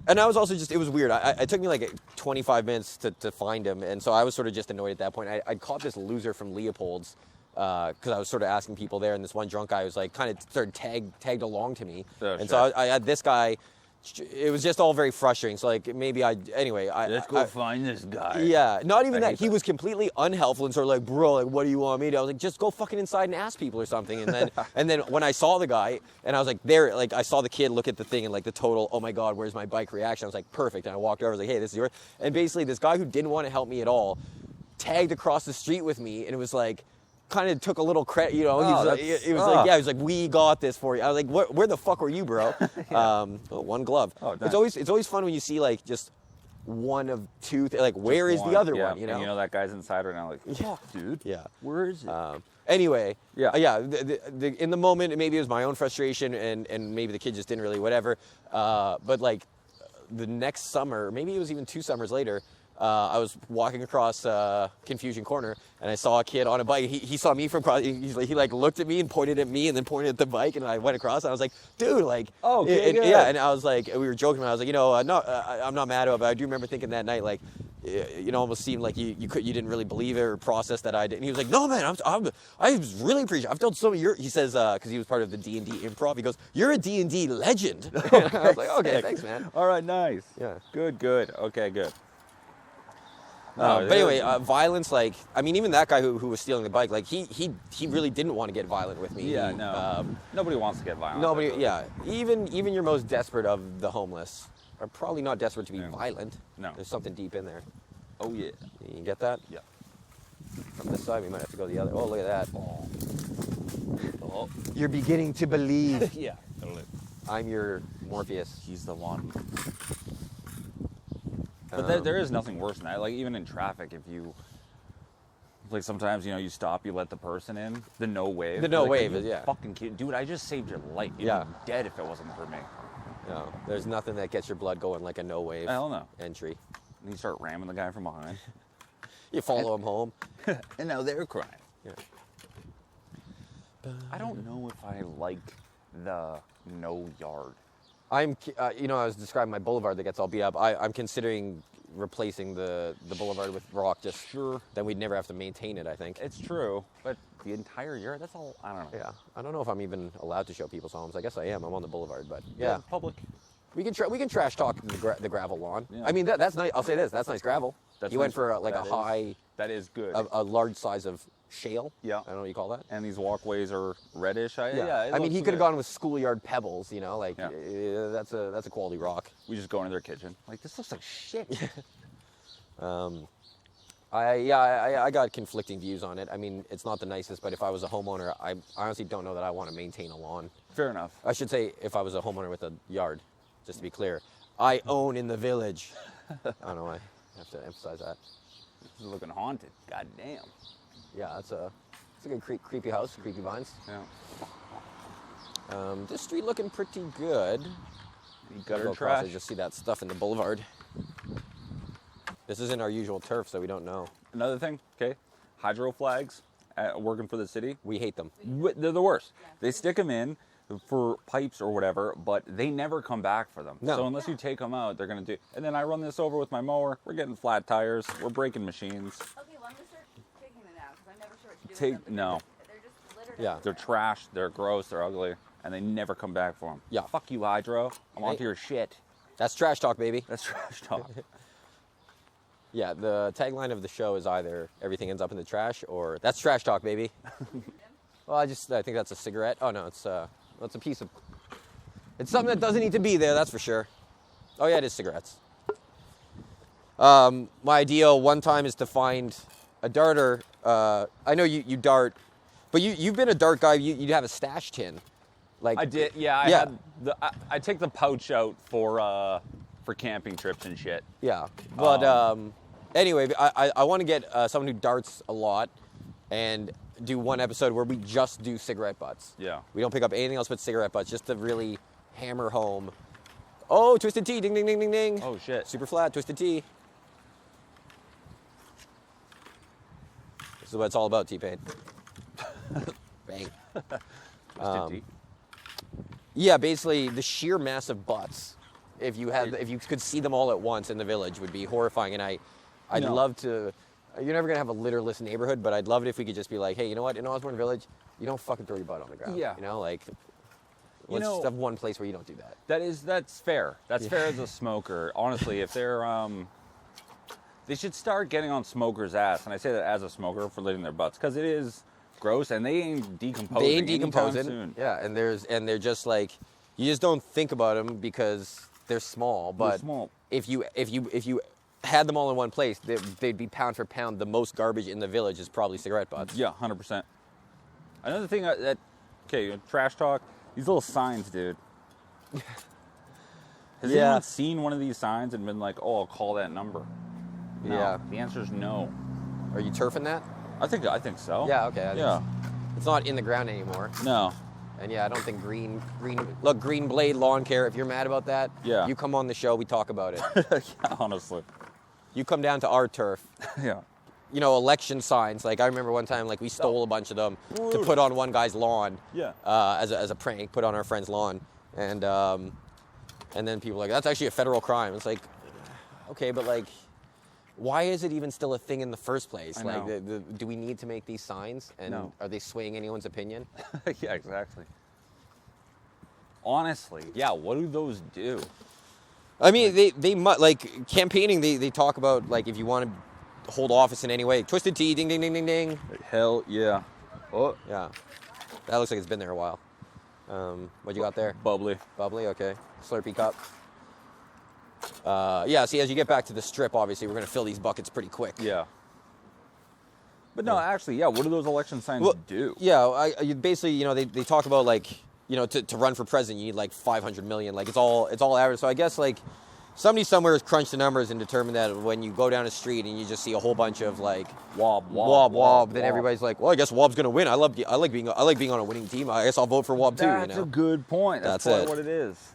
And I was also just, it was weird. It took me like 25 minutes to find him. And so I was sort of just annoyed at that point. I caught this loser from Leopold's because I was sort of asking people there. And this one drunk guy was like kind of started tagged along to me. So I had this guy. It was just all very frustrating. So like maybe let's go find this guy. Yeah, not even that. He was completely unhelpful and sort of like, bro, like, what do you want me to do? I was like, just go fucking inside and ask people or something. And then and then when I saw the guy and I was like, I saw the kid look at the thing and like the total, oh my God, where's my bike reaction? I was like, perfect. And I walked over, I was like, hey, this is yours. And basically this guy who didn't want to help me at all tagged across the street with me, and it was like, kind of took a little credit, you know. He was like, we got this for you. I was like, where the fuck were you, bro? One glove. Oh, nice. It's always fun when you see like just one of 2. Like, where is the other one? You know. And you know that guy's inside right now. Like, fuck, dude. Yeah. Where is it? Anyway. Yeah. In the moment, maybe it was my own frustration, and maybe the kid just didn't really whatever. But like the next summer, maybe it was even 2 summers later. I was walking across Confusion Corner, and I saw a kid on a bike. He saw me from across. He looked at me and pointed at me, and then pointed at the bike. And I went across. And I was like, "Dude, like, okay, good. yeah." And I was like, we were joking. I was like, I'm not mad about it. But I do remember thinking that night, like, almost seemed like you didn't really believe it or process that I did. And he was like, "No, man, I was really appreciative. I've told some of your." He says, because he was part of the D&D improv. He goes, "You're a D&D legend." And I was like, "Okay, thanks, man." All right, nice. Yeah. Good. Okay, good. But anyway, violence, like, I mean, even that guy who was stealing the bike, like, he really didn't want to get violent with me. Yeah, no. Nobody wants to get violent. Nobody, yeah. Even your most desperate of the homeless are probably not desperate to be violent. No. There's something deep in there. Oh, yeah. You get that? Yeah. From this side, we might have to go the other. Oh, look at that. Oh. You're beginning to believe. Yeah, totally. I'm your Morpheus. He's the one. But there is nothing worse than that. Like, even in traffic, if you, like, sometimes, you stop, you let the person in, the no wave. The no like, wave is, yeah. Fucking kid. Dude, I just saved your life. You'd be dead if it wasn't for me. No, there's nothing that gets your blood going like a no wave Hell no. entry. And you start ramming the guy from behind. You follow him home. And now they're crying. Yeah. I don't know if I like the no yard. I was describing my boulevard that gets all beat up. I'm considering replacing the boulevard with rock. Just sure. Then we'd never have to maintain it. I think it's true, but the entire yard. That's all. I don't know. Yeah, I don't know if I'm even allowed to show people's homes. I guess I am. I'm on the boulevard, but yeah, public. We can trash talk the gravel lawn. Yeah. I mean that's nice. I'll say this. That's nice gravel. That's you nice. went for a high. That is good. A large size of shale. Yeah. I don't know what you call that. And these walkways are reddish. Yeah. I mean, he could have gone with schoolyard pebbles. That's a quality rock. We just go into their kitchen. Like, this looks like shit. I got conflicting views on it. I mean, it's not the nicest, but if I was a homeowner, I honestly don't know that I want to maintain a lawn. Fair enough. I should say if I was a homeowner with a yard, just to be clear. I own in the village. I don't know why I have to emphasize that. This is looking haunted. God damn. Yeah, it's a good creepy house, creepy vines. Yeah. This street looking pretty good. Any gutter Go across, I trash? just see that stuff in the boulevard. This isn't our usual turf, so we don't know. Another thing, okay, hydro flags working for the city. We hate them. They're the worst. They stick them in for pipes or whatever, but they never come back for them. No. So unless you take them out, they're going to do. And then I run this over with my mower. We're getting flat tires. We're breaking machines. Okay, well, I'm going to start taking them out because I'm never sure what to do with them. No. They're just littered. Yeah. They're trash. They're gross. They're ugly. And they never come back for them. Yeah. Fuck you, Hydro. I'm onto your shit. That's trash talk, baby. That's trash talk. Yeah, the tagline of the show is either everything ends up in the trash or that's trash talk, baby. Well, I think that's a cigarette. Oh no, it's a piece of. It's something that doesn't need to be there, that's for sure. Oh yeah, it is cigarettes. My ideal one time is to find a darter. I know you dart, but you've been a dart guy. You have a stash tin. Like I did. Yeah. I take the pouch out for camping trips and shit. Yeah, but anyway, I want to get someone who darts a lot and do one episode where we just do cigarette butts. Yeah. We don't pick up anything else but cigarette butts, just to really hammer home. Oh, Twisted Tea, ding, ding, ding, ding, ding. Oh, shit. Super flat, Twisted Tea. This is what it's all about, T-Pain. Bang. Twisted tea. Yeah, basically the sheer mass of butts. If you could see them all at once in the village, would be horrifying. And I'd No. love to. You're never gonna have a litterless neighborhood, but I'd love it if we could just be like, hey, you know what? In Osborne Village, you don't fucking throw your butt on the ground. Yeah. You know, like, let's know- just have one place where you don't do that. That's fair. That's fair as a smoker. Honestly, if they're they should start getting on smokers' ass, and I say that as a smoker for littering their butts because it is gross and they ain't decomposing. They ain't anytime decomposing. soon. Yeah, and they're just like, you just don't think about them because they're small. But small. if you had them all in one place, they'd be pound for pound. The most garbage in the village is probably cigarette butts. Yeah, 100%. Another thing trash talk. These little signs, dude. Has Yeah. anyone seen one of these signs and been like, "Oh, I'll call that number"? No. Yeah. The answer is no. Are you turfing that? I think so. Yeah. Okay. Yeah. It's not in the ground anymore. No. And yeah, I don't think Green Blade Lawn Care, if you're mad about that, Yeah. you come on the show, we talk about it. Yeah, honestly. You come down to our turf. Yeah. You know, election signs, like I remember one time, like we stole a bunch of them to put on one guy's lawn. Yeah. As a prank, put on our friend's lawn. And then people are like, that's actually a federal crime. It's like, okay, but like, why is it even still a thing in the first place? I Like, know. do we need to make these signs? And No. are they swaying anyone's opinion? Yeah, exactly. Honestly, yeah, what do those do? I mean, they like campaigning. They talk about like if you want to hold office in any way, Twisted Tea, ding ding ding ding ding. Hell yeah. Oh, Yeah, that looks like it's been there a while. What you got there? bubbly. Bubbly, okay. Slurpee cup. Yeah. See, as you get back to the strip, obviously we're gonna fill these buckets pretty quick. Yeah. But no, actually, yeah, what do those election signs do? Yeah, basically, you know, they talk about like, you know, to run for president, you need like 500 million. Like it's all average. So I guess like somebody somewhere has crunched the numbers and determined that when you go down a street and you just see a whole bunch of like wob, then everybody's like, well, I guess Wob's gonna win. I like being on a winning team. I guess I'll vote for Wob too. That's You know? a good point. That's That's probably it. what it is.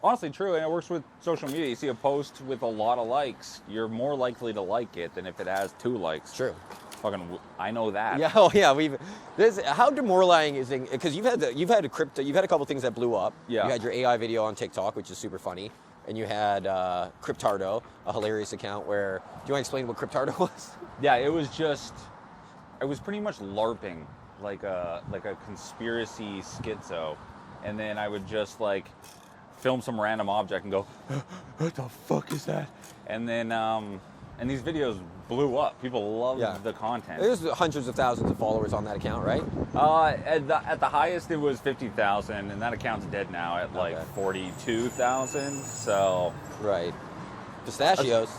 Honestly, true, and it works with social media. You see a post with a lot of likes, you're more likely to like it than if it has 2 likes. True. Fucking, I know that. Yeah, oh yeah. How demoralizing is it? Because you've had a couple things that blew up. Yeah. You had your AI video on TikTok, which is super funny, and you had Cryptardo, a hilarious account where. Do you want to explain what Cryptardo was? Yeah, it was pretty much LARPing, like a conspiracy schizo, and then I would just like film some random object and go, what the fuck is that? And then and these videos blew up. People loved the content. There's hundreds of thousands of followers on that account, right? At the highest, it was 50,000, and that account's dead now at like 42,000. So Right. Pistachios.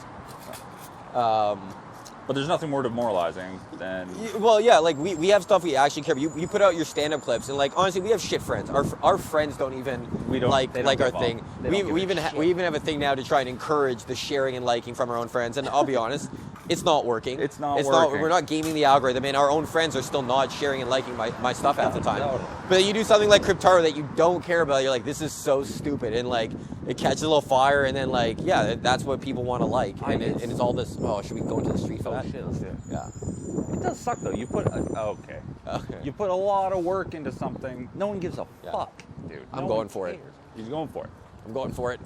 But there's nothing more demoralizing than... Well, yeah, like we have stuff we actually care about. You put out your stand-up clips, and like honestly, we have shit friends. Our friends don't even like our thing. We even have a thing now to try and encourage the sharing and liking from our own friends. And I'll be honest, it's not working. It's not working. We're not gaming the algorithm, and our own friends are still not sharing and liking my stuff half the time. No. But you do something like Cryptaro that you don't care about. You're like, this is so stupid, and like it catches a little fire, and then like that's what people want to like, and it's all this. Oh, should we go into the street for that? Shit, let's do it. Yeah. It does suck though. You put okay. You put a lot of work into something. No one gives a fuck, dude. I'm going for it. He's going for it. I'm going for it.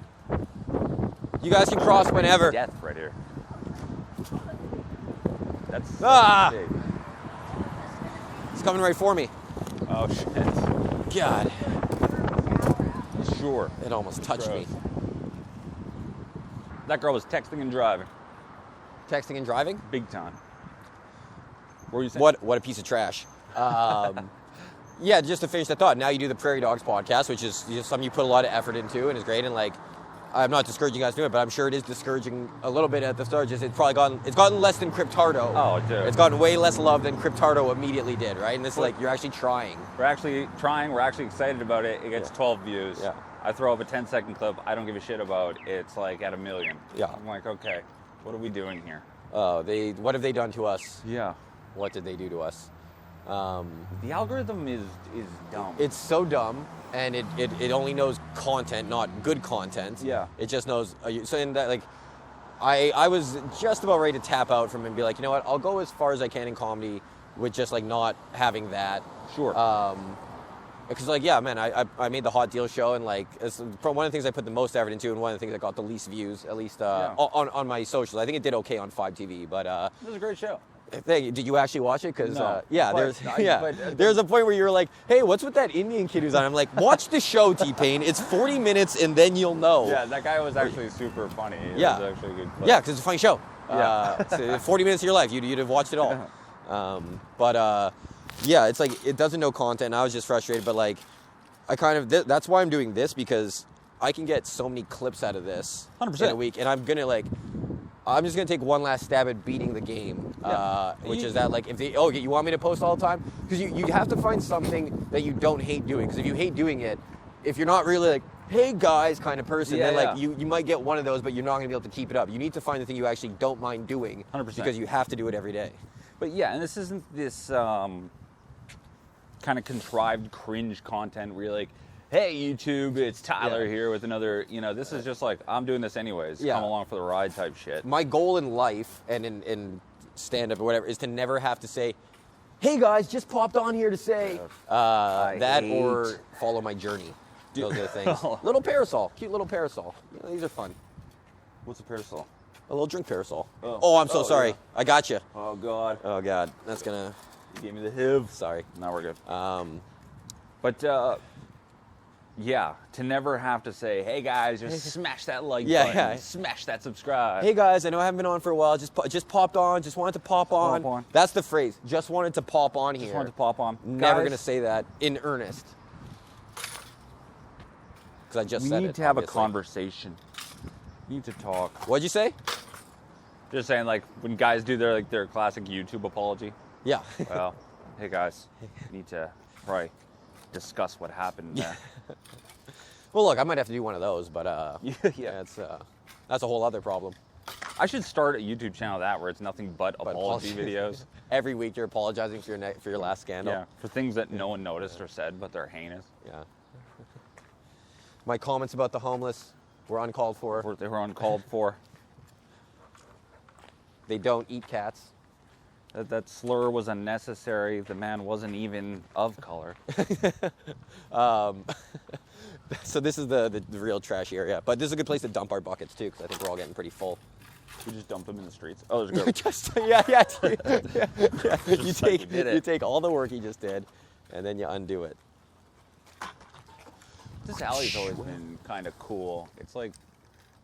You guys can cross whenever. Death right here. That's big. It's coming right for me. Oh shit. God. Sure. It almost touched me. That girl was texting and driving. Texting and driving? Big time. What were you saying? What a piece of trash. Yeah, just to finish that thought, now you do the Prairie Dawgs Podcast, which is something you put a lot of effort into and is great. And like, I'm not discouraging you guys to do it, but I'm sure it is discouraging a little bit at the start. Just it's gotten less than Cryptardo. Oh, dude. It's gotten way less love than Cryptardo immediately did, right? And it's like you're actually trying. We're actually trying. We're actually excited about it. It gets 12 views. Yeah. I throw up a 10-second clip. I don't give a shit about. It's like at 1 million. Yeah. I'm like, okay, what are we doing here? What have they done to us? Yeah. What did they do to us? The algorithm is dumb. It's so dumb, and it only knows content, not good content. Yeah. It just knows. So in that, like, I was just about ready to tap out from it and be like, you know what? I'll go as far as I can in comedy with just like not having that. Sure. Because like, yeah, man, I made the Hot Deal show, and like, it's one of the things I put the most effort into, and one of the things that got the least views, at least on my socials. I think it did okay on 5TV, but it was a great show. Did you actually watch it? Because no, there's a point where you're like, hey, what's with that Indian kid who's on? I'm like, watch the show, T-Pain. It's 40 minutes, and then you'll know. Yeah, that guy was actually super funny. It was actually a good clip. Yeah, because it's a funny show. Yeah. So 40 minutes of your life, you'd have watched it all. Yeah, it's like it doesn't know content. And I was just frustrated, but like, I kind of that's why I'm doing this, because I can get so many clips out of this 100% in a week, and I'm just gonna take one last stab at beating the game, which is that like you want me to post all the time, because you have to find something that you don't hate doing, because if you hate doing it, if you're not really like, hey guys kind of person, then like you might get one of those, but you're not gonna be able to keep it up. You need to find the thing you actually don't mind doing, 100%, because you have to do it every day. But yeah, and this isn't this kind of contrived cringe content where you're like, hey YouTube, it's Tyler here with another, this is just like, I'm doing this anyways, come along for the ride type shit. My goal in life and in stand-up or whatever is to never have to say, hey guys, just popped on here to say that, or follow my journey. Those are the things. Little parasol, cute little parasol. These are fun. What's a parasol? A little drink parasol. Oh, I'm so sorry. Yeah. I got you. Oh God. Oh God, that's gonna. You gave me the HIV. Sorry. No, we're good. Yeah, to never have to say, hey guys, just smash that like button, smash that subscribe. Hey guys, I know I haven't been on for a while, just popped on, just wanted to pop on. That's the phrase, just wanted to pop on here. Just wanted to pop on. Never going to say that in earnest. Because I just said it. We need to have a conversation. We need to talk. What'd you say? Just saying, like, when guys do their classic YouTube apology. Yeah. Well, hey guys, we need to probably discuss what happened there. Well, look, I might have to do one of those, but that's a whole other problem. I should start a YouTube channel where it's nothing but apology videos. Every week you're apologizing for your last scandal. Yeah, for things that no one noticed or said, but they're heinous. Yeah. My comments about the homeless were uncalled for. They were uncalled for. They don't eat cats. That slur was unnecessary. The man wasn't even of color. So this is the real trash area. But this is a good place to dump our buckets, too, because I think we're all getting pretty full. We just dump them in the streets. Oh, there's a girl. Yeah. You take all the work you just did, and then you undo it. This alley's always been kind of cool. It's like,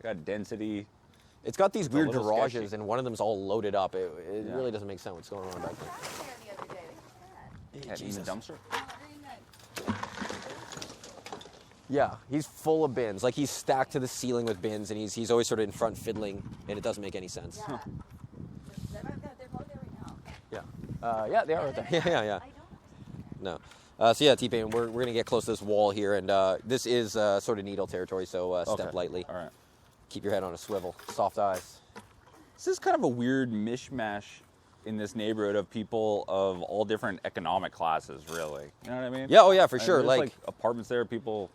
got density. It's got these weird garages, sketchy. and one of them's all loaded up. It really doesn't make sense what's going on back there. In the dumpster? Yeah, he's full of bins. Like, he's stacked to the ceiling with bins, and he's always sort of in front fiddling, and it doesn't make any sense. Yeah. They're Yeah, they are right there. Yeah. No. So yeah, T-Pain, we're going to get close to this wall here, and this is sort of needle territory, so step lightly. All right. Keep your head on a swivel. Soft eyes. This is kind of a weird mishmash in this neighborhood of people of all different economic classes, really. You know what I mean? Yeah, oh yeah, for And sure. there's, Like apartments there, people,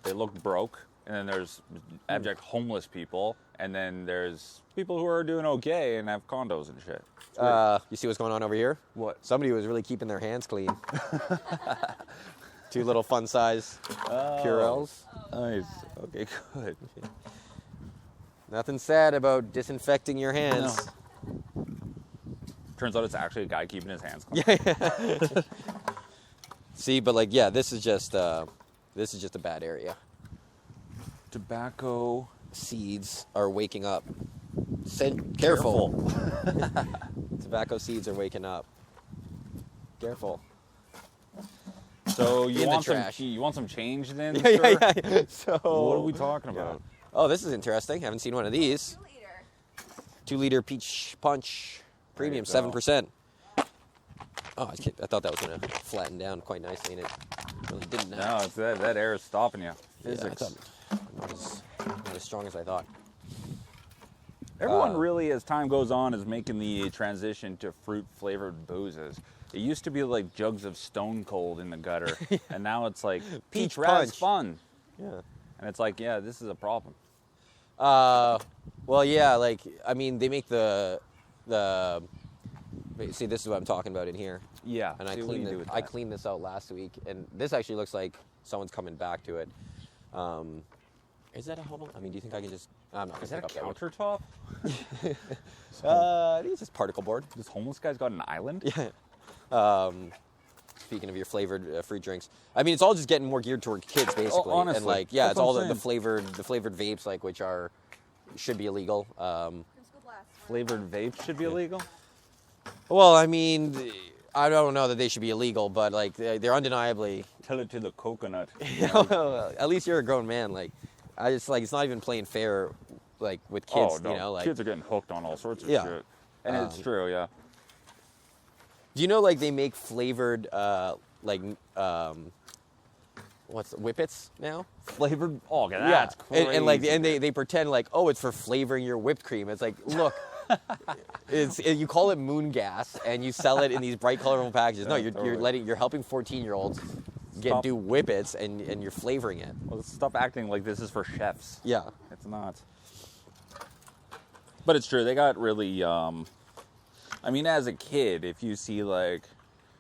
they look broke, and then there's abject homeless people, and then there's people who are doing okay and have condos and shit. you see what's going on over here? What? Somebody was really keeping their hands clean. 2 little fun-size Purells. Nice. Okay, good. Nothing sad about disinfecting your hands. No. Turns out it's actually a guy keeping his hands clean. Yeah. See, but like, yeah, this is just a bad area. Tobacco Seeds are waking up. Careful. Tobacco seeds are waking up. Careful. So you In the want trash. you want some change then? Yeah. sir? So What are we talking about? Oh, this is interesting. Haven't seen one of these. 2 liter. 2-liter peach punch, premium, There you go. 7%. Oh, I thought that was going to flatten down quite nicely, and it really didn't. No, it's that air is stopping you. Yeah, I Physics. thought not as strong as I thought. Everyone really, as time goes on, is making the transition to fruit-flavored boozes. It used to be like jugs of Stone Cold in the gutter, and now it's like Peach peach Raz punch. fun. Yeah. And it's like, yeah, this is a problem. Well, yeah, like, I mean, they make the wait, see, this is what I'm talking about in here. Yeah. And I see, what do you do cleaned with I that? cleaned this out last week, and this actually looks like someone's coming back to it. Is that a hobo? I mean, do you think I can just? I'm not Is gonna that a pick up countertop? I think it's just particle board. This homeless guy's got an island? Yeah. Speaking of your flavored fruit drinks, I mean, it's all just getting more geared toward kids, basically. honestly, and like, yeah, that's it's all what I'm the saying. flavored vapes, like, which should be illegal. Crisco Blast. Flavored vape should be illegal? Well, I mean, I don't know that they should be illegal, but like, they're undeniably. Tell it to the coconut. At least you're a grown man. Like, I just like it's not even playing fair, like with kids. Oh, no. You know, like. Kids are getting hooked on all sorts of Yeah. shit. And it's true, yeah. Do you know, like, they make flavored, what's whippets now? Flavored? Oh, that's crazy. And like, and they pretend like, oh, it's for flavoring your whipped cream. It's like, look, you call it moon gas, and you sell it in these bright, colorful packages. No, Yeah, totally. you're helping 14-year-olds do whippets, and you're flavoring it. Well, stop acting like this is for chefs. Yeah. It's not. But it's true. They got really, I mean, as a kid, if you see like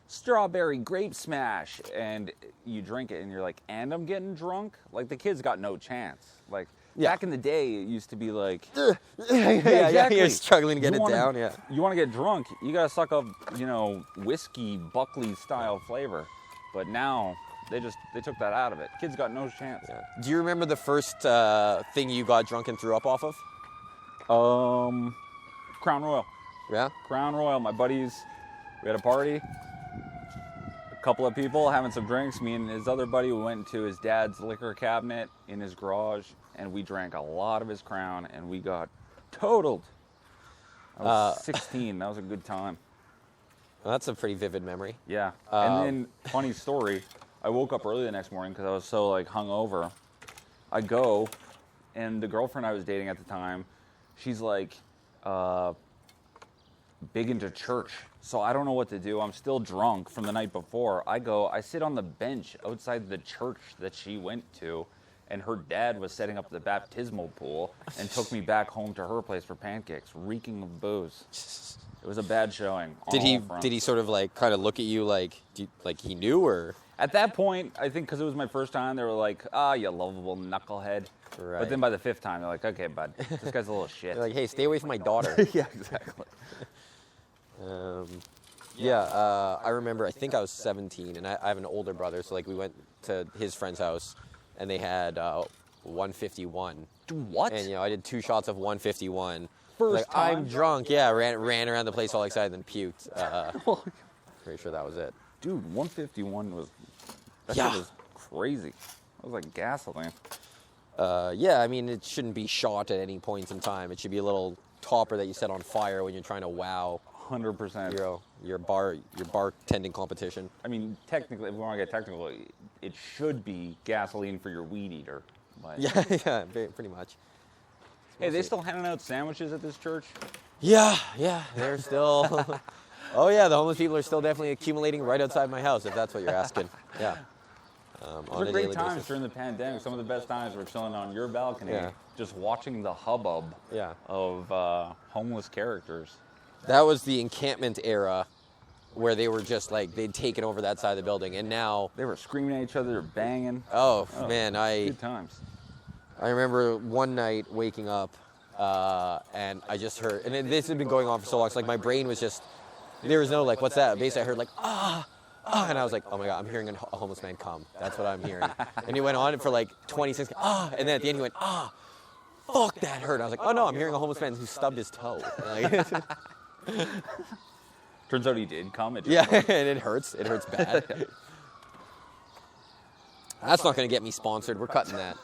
strawberry grape smash and you drink it and you're like, and I'm getting drunk, like the kids got no chance. Like back in the day, it used to be like, Yeah, exactly. you're struggling to get You it wanna- down. Yeah. You want to get drunk, you got to suck up, whiskey, Buckley style flavor. But now they took that out of it. Kids got no chance. Yeah. Do you remember the first thing you got drunk and threw up off of? Crown Royal. Yeah. Crown Royal. My buddies, we had a party. A couple of people having some drinks. Me and his other buddy, we went to his dad's liquor cabinet in his garage, and we drank a lot of his Crown, and we got totaled. I was 16. That was a good time. Well, that's a pretty vivid memory. Yeah. And then, funny story, I woke up early the next morning because I was so like hungover. I go, and the girlfriend I was dating at the time, she's like big into church. So I don't know what to do. I'm still drunk from the night before. I sit on the bench outside the church that she went to, and her dad was setting up the baptismal pool and took me back home to her place for pancakes, reeking of booze. It was a bad showing. on all fronts. Did he sort of like kind of look at you like he knew, or? At that point, I think because it was my first time, they were like, you lovable knucklehead. Right. But then by the 5th time, they're like, okay, bud, this guy's a little shit. They're like, hey, stay away from my daughter. Yeah, exactly. I remember, I think I was 17, and I have an older brother, so like we went to his friend's house, and they had 151. What? And, I did 2 shots of 151. First like, time? I'm drunk. Yeah, ran around the place all excited, and then puked. Pretty sure that was it. Dude, 151 was, that Yeah. shit was crazy. That was like gasoline. I mean, it shouldn't be shot at any point in time. It should be a little topper that you set on fire when you're trying to wow 100%. Your bartending competition. I mean, technically, if we want to get technical, it should be gasoline for your weed eater. But Yeah, pretty much. hey, they still handing out sandwiches at this church? Yeah, they're still. Oh yeah, the homeless people are still definitely accumulating right outside my house, if that's what you're asking. Yeah. Those On were a great daily times basis. during the pandemic. Some of the best times were chilling on your balcony, Yeah. just watching the hubbub Yeah. of homeless characters. That was the encampment era, where they were just like they'd taken over that side of the building, and now. They were screaming at each other, they were banging. Oh man, Good times. I remember one night waking up, and I just heard, and this had been going on for so long. So like my brain was just, there was no like, what's that? Basically, I heard like and I was like, oh my god, I'm hearing a homeless man come. That's what I'm hearing. And he went on for like 20 seconds, and then at the end he went, fuck, that hurt. I was like, oh no, I'm hearing a homeless man who stubbed his toe. Like, Turns out he did come. It just yeah, hurt. and it hurts. It hurts bad. That's not going to get me sponsored. We're cutting that.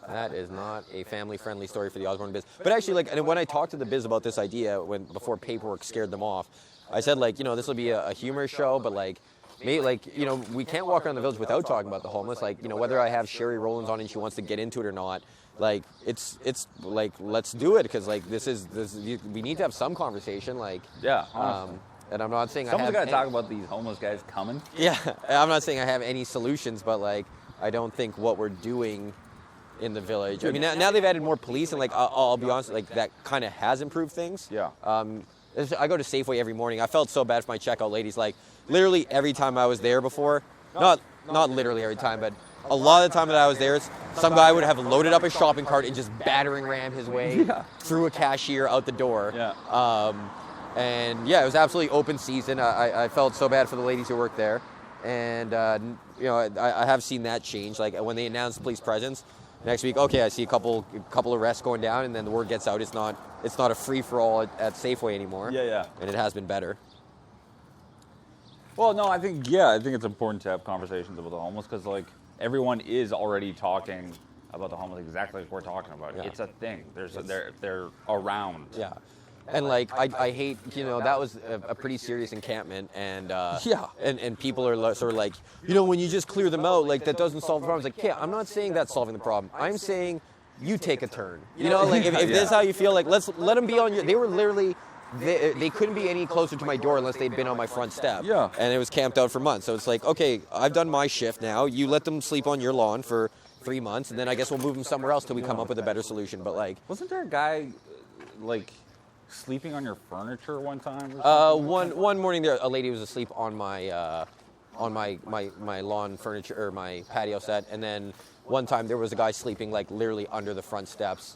That is not a family-friendly story for the Osborne Biz. But actually, like, and when I talked to the Biz about this idea, before paperwork scared them off, I said, like, this will be a humor show, but like, maybe, like, we can't walk around the village without talking about the homeless. Like, whether I have Sherry Rowlands on and she wants to get into it or not, like, it's like, let's do it, because like we need to have some conversation. Like, Yeah. Honestly. and I'm not saying Someone's I got have to talk about these homeless guys coming. Yeah, I'm not saying I have any solutions, but like, I don't think what we're doing in the village. I mean, now they've added more police, and like, I'll be honest, like that kind of has improved things. Yeah. I go to Safeway every morning. I felt so bad for my checkout ladies. Like, literally every time I was there before, not literally every time, but a lot of the time that I was there, some guy would have loaded up a shopping cart and just battering ram his way through a cashier out the door. Yeah. And yeah, it was absolutely open season. I felt so bad for the ladies who worked there. And, I have seen that change. Like when they announced police presence, next week, okay, I see a couple arrests going down, and then the word gets out. It's not a free-for-all at Safeway anymore. Yeah. And it has been better. Well, no, I think it's important to have conversations about the homeless, because like everyone is already talking about the homeless exactly like we're talking about. Yeah. It's a thing. They're around. Yeah. And like I hate, that was a pretty serious encampment, and and people are sort of like, when you just clear them out, like that doesn't solve the problem. It's like, yeah, I'm not saying that's solving the problem. I'm saying you take a turn. Like if this is how you feel, like let them be on your. They were literally. They couldn't be any closer to my door unless they'd been on my front step. Yeah. And it was camped out for months. So it's like, okay, I've done my shift now. You let them sleep on your lawn for 3 months, and then I guess we'll move them somewhere else till we come up with a better solution. But like, wasn't there a guy like sleeping on your furniture one time? Or something? One morning there, a lady was asleep on my lawn furniture, or my patio set, and then one time there was a guy sleeping like literally under the front steps.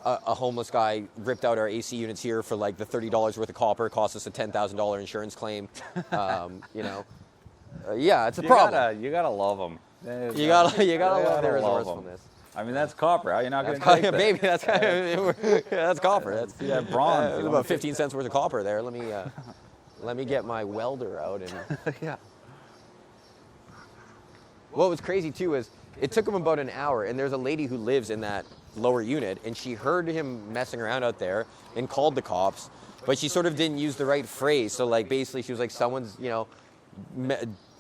A homeless guy ripped out our AC units here for like the $30 worth of copper, cost us a $10,000 insurance claim. Yeah, it's a problem. You gotta love them. You gotta love their resourcefulness. I mean, that's copper. How you not gonna take that? Baby, that's copper. That's bronze. there's about 15 cents worth of copper there. Let me get my welder out and. Yeah. What was crazy too is it took him about an hour, and there's a lady who lives in that lower unit, and she heard him messing around out there and called the cops, but she sort of didn't use the right phrase. So like basically she was like, someone's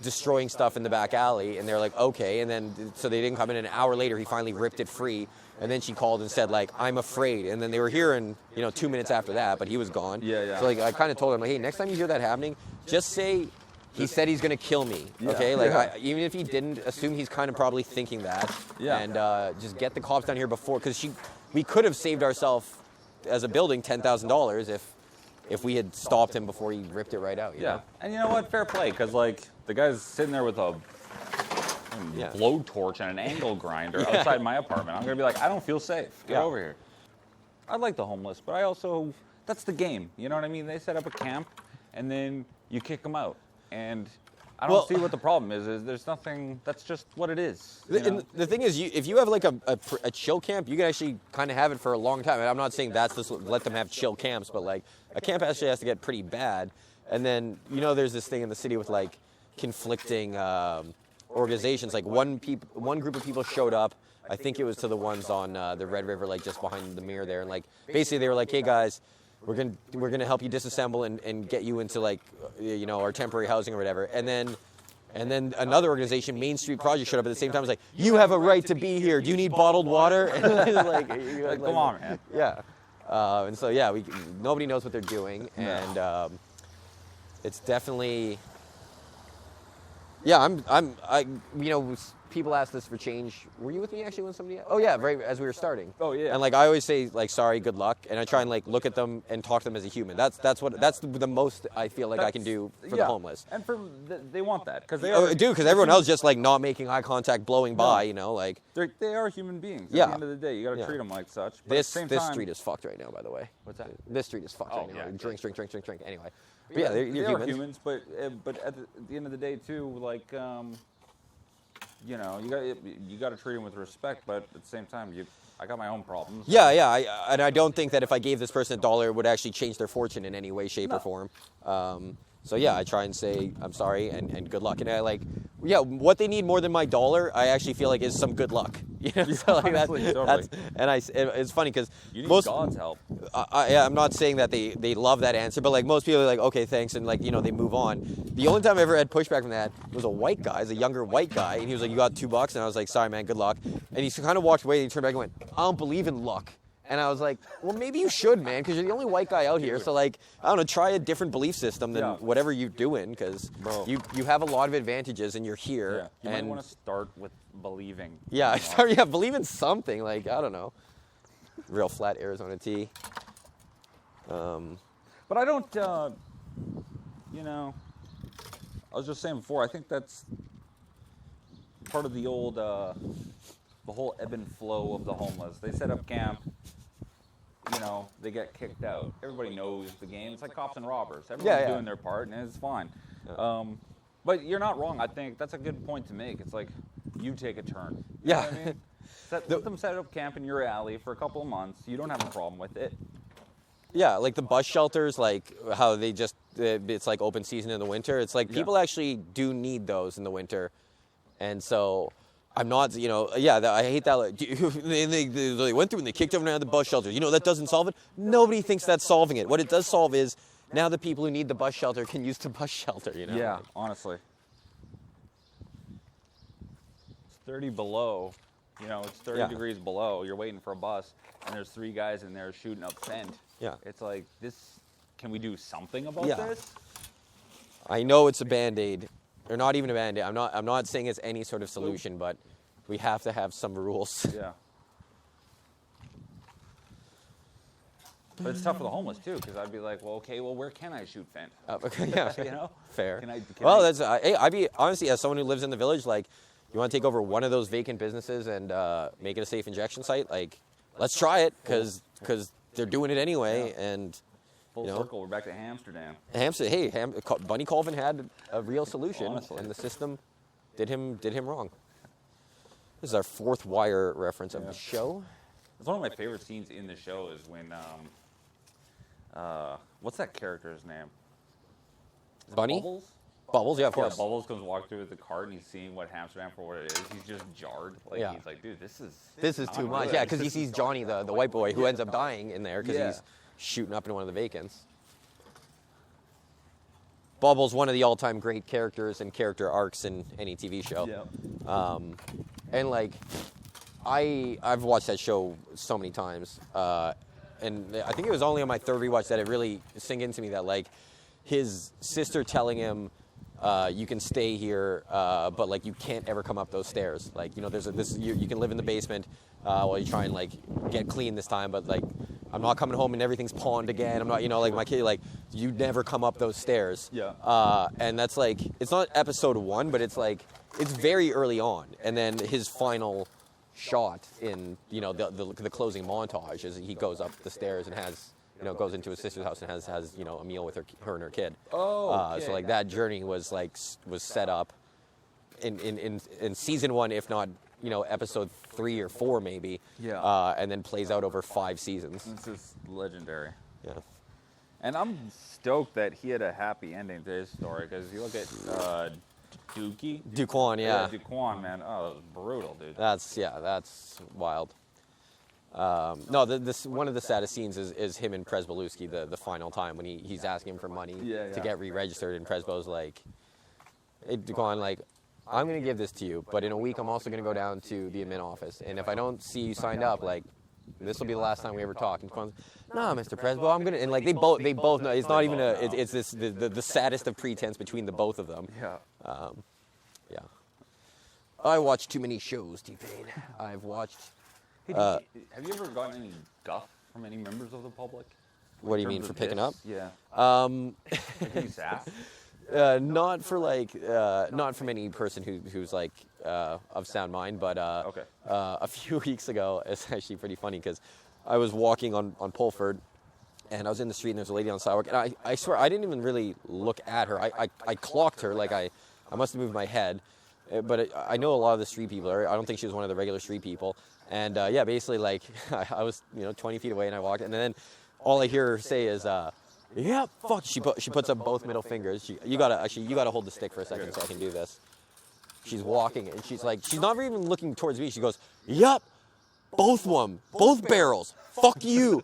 destroying stuff in the back alley, and they're like, okay, and then so they didn't come in. An hour later he finally ripped it free, and then she called and said like, I'm afraid, and then they were here in 2 minutes after that, but he was gone. Yeah. So like I kind of told him like, hey, next time you hear that happening, just say he said he's gonna kill me. Okay, even if he didn't, assume he's kind of probably thinking that. Yeah. And just get the cops down here before, because we could have saved ourselves as a building $10,000 if we had stopped him before he ripped it right out. You know? And you know what? Fair play, because like the guy's sitting there with a blowtorch and an angle grinder outside my apartment. I'm gonna be like, I don't feel safe. Get over here. I like the homeless, but I also, that's the game. You know what I mean? They set up a camp, and then you kick them out. And I don't see what the problem is. There's nothing. That's just what it is. And the thing is, if you have like a chill camp, you can actually kind of have it for a long time. And I'm not saying let them have chill camps, but like a camp actually has to get pretty bad. And then there's this thing in the city with like conflicting organizations. Like one group of people showed up. I think it was to the ones on the Red River, like just behind the mirror there, and like basically they were like, hey guys, we're gonna help you disassemble and get you into like, our temporary housing or whatever. And then another organization, Main Street Project, showed up at the same time. It was like, you have a right to be here. Do you need bottled water? And it was like, Come on, man. Yeah. And so nobody knows what they're doing, and it's definitely. Yeah, people ask this for change. Were you with me actually when somebody? Oh yeah, right as we were starting. Oh yeah. And like I always say, like sorry, good luck, and I try and like look at them and talk to them as a human. That's the most I feel like I can do for the homeless. And they want that because they because everyone else just like not making eye contact, blowing by, like they are human beings. At Yeah. the end of the day, you got to treat them like such. But this at the same time, street is fucked right now, by the way. What's that? This street is fucked right now. yeah. Drink. Anyway, but Yeah, they're they are humans. humans, but at the end of the day too, like you got to treat them with respect, but at the same time, I got my own problems. Yeah. I don't think that if I gave this person $1, it would actually change their fortune in any way, shape, or form. So yeah, I try and say I'm sorry and good luck. And what they need more than my $1, I actually feel like is some good luck. So like Honestly, totally. that's and it's funny because You need most God's help. I'm not saying that they love that answer, but like most people are like, okay, thanks, and like they move on. The only time I ever had pushback from that was a white guy, a younger white guy, and he was like, you got $2, and I was like, sorry man, good luck. And he kind of walked away and he turned back and went, I don't believe in luck. And I was like, well, maybe you should, man, because you're the only white guy out here. So, like, I don't know, try a different belief system than whatever you're doing, because you have a lot of advantages and you're here. Yeah. You might want to start with believing. Yeah, believe in something. Like, I don't know. Real flat Arizona tea. But I don't, I was just saying before, I think that's part of the old, the whole ebb and flow of the homeless. They set up camp, they get kicked out. Everybody knows the game. It's like cops and robbers. Everyone's doing their part, and it's fine. Yeah. But you're not wrong. I think that's a good point to make. It's like, you take a turn. You Yeah. know what I mean? Let them set up camp in your alley for a couple of months. You don't have a problem with it. Yeah, like the bus shelters, like how they just, it's like open season in the winter. It's like people actually do need those in the winter. And so I'm not, I hate that. Like, they went through and they kicked everyone out of the bus shelter. That doesn't solve it. Nobody thinks that's solving it. What it does solve is now the people who need the bus shelter can use the bus shelter, Yeah, honestly. It's 30 below. It's 30 degrees below. You're waiting for a bus, and there's 3 guys in there shooting up tent. Yeah. It's like, can we do something about this? I know it's a Band-Aid. Or not even a Band-Aid. I'm not saying it's any sort of solution, but we have to have some rules. Yeah. But it's tough for the homeless too, because I'd be like, where can I shoot Fent? Okay, yeah. Fair. I'd be honestly, as someone who lives in the village, like, you want to take over one of those vacant businesses and make it a safe injection site? Like, let's try it, because they're doing it anyway, and. Full circle, we're back to Amsterdam. Bunny Colvin had a real solution, Honestly. and the system did him wrong. This is our 4th Wire reference of the show. It's one of my favorite scenes in the show is when, what's that character's name? Is it Bunny? Bubbles? Bubbles, yeah, of course. Yeah, Bubbles comes walking through with the cart and he's seeing what Amsterdam for what it is. He's just jarred. He's like, dude, this is too much. Yeah, because he sees Johnny, the white boy, who ends up dying in there because he's shooting up in one of the vacants. Bubbles, one of the all-time great characters and character arcs in any TV show. Yeah. And like, I've watched that show so many times, and I think it was only on my 3rd rewatch that it really sank into me that like his sister telling him, you can stay here, but like you can't ever come up those stairs. Like, there's you can live in the basement while you try and like get clean this time, but like I'm not coming home and everything's pawned again. I'm not, like my kid, like you never come up those stairs. Yeah. And that's like, it's not episode 1, but it's like, it's very early on. And then his final shot in, the closing montage is he goes up the stairs and has, goes into his sister's house and has a meal with her and her kid. Oh, so like that journey was set up in season 1, if not, episode 3 or 4 maybe. Yeah. And then plays out over 5 seasons. This is legendary. Yeah. And I'm stoked that he had a happy ending to his story, because you look at Dookie. Duquan, yeah. Duquan, man. Oh, it was brutal, dude. That's wild. No, this one of the saddest scenes is him and Rabliauskas the final time when he's asking him for money to get re-registered, and Presbo's like, going like, I'm going to give this to you, but in a week I'm also going to go down to the admin office, and if I don't see you signed up, like, this will be the last time we ever talk. And Quan's, no, Mr. Presbo, I'm gonna, and like they both know it's not even it's this the saddest of pretense between the both of them. Yeah. Yeah. I watch too many shows, T-Pain. I've watched. Hey, have you ever gotten any guff from any members of the public? What do you mean, for picking up? Yeah. Like any sass? Not from any person who's like of sound mind, but Okay. A few weeks ago, it's actually pretty funny because I was walking on Pulford, and I was in the street, and there's a lady on the sidewalk, and I swear I didn't even really look at her. I clocked her, like I must have moved my head, but I know a lot of the street people. I don't think she was one of the regular street people, and yeah, basically like I was 20 feet away, and I walked, and then all I hear her say is. Yeah, fuck. She puts up both middle fingers. You gotta hold the stick for a second so I can do this. She's walking and she's like, she's not even looking towards me. She goes, "Yup, both of them, both barrels. Fuck you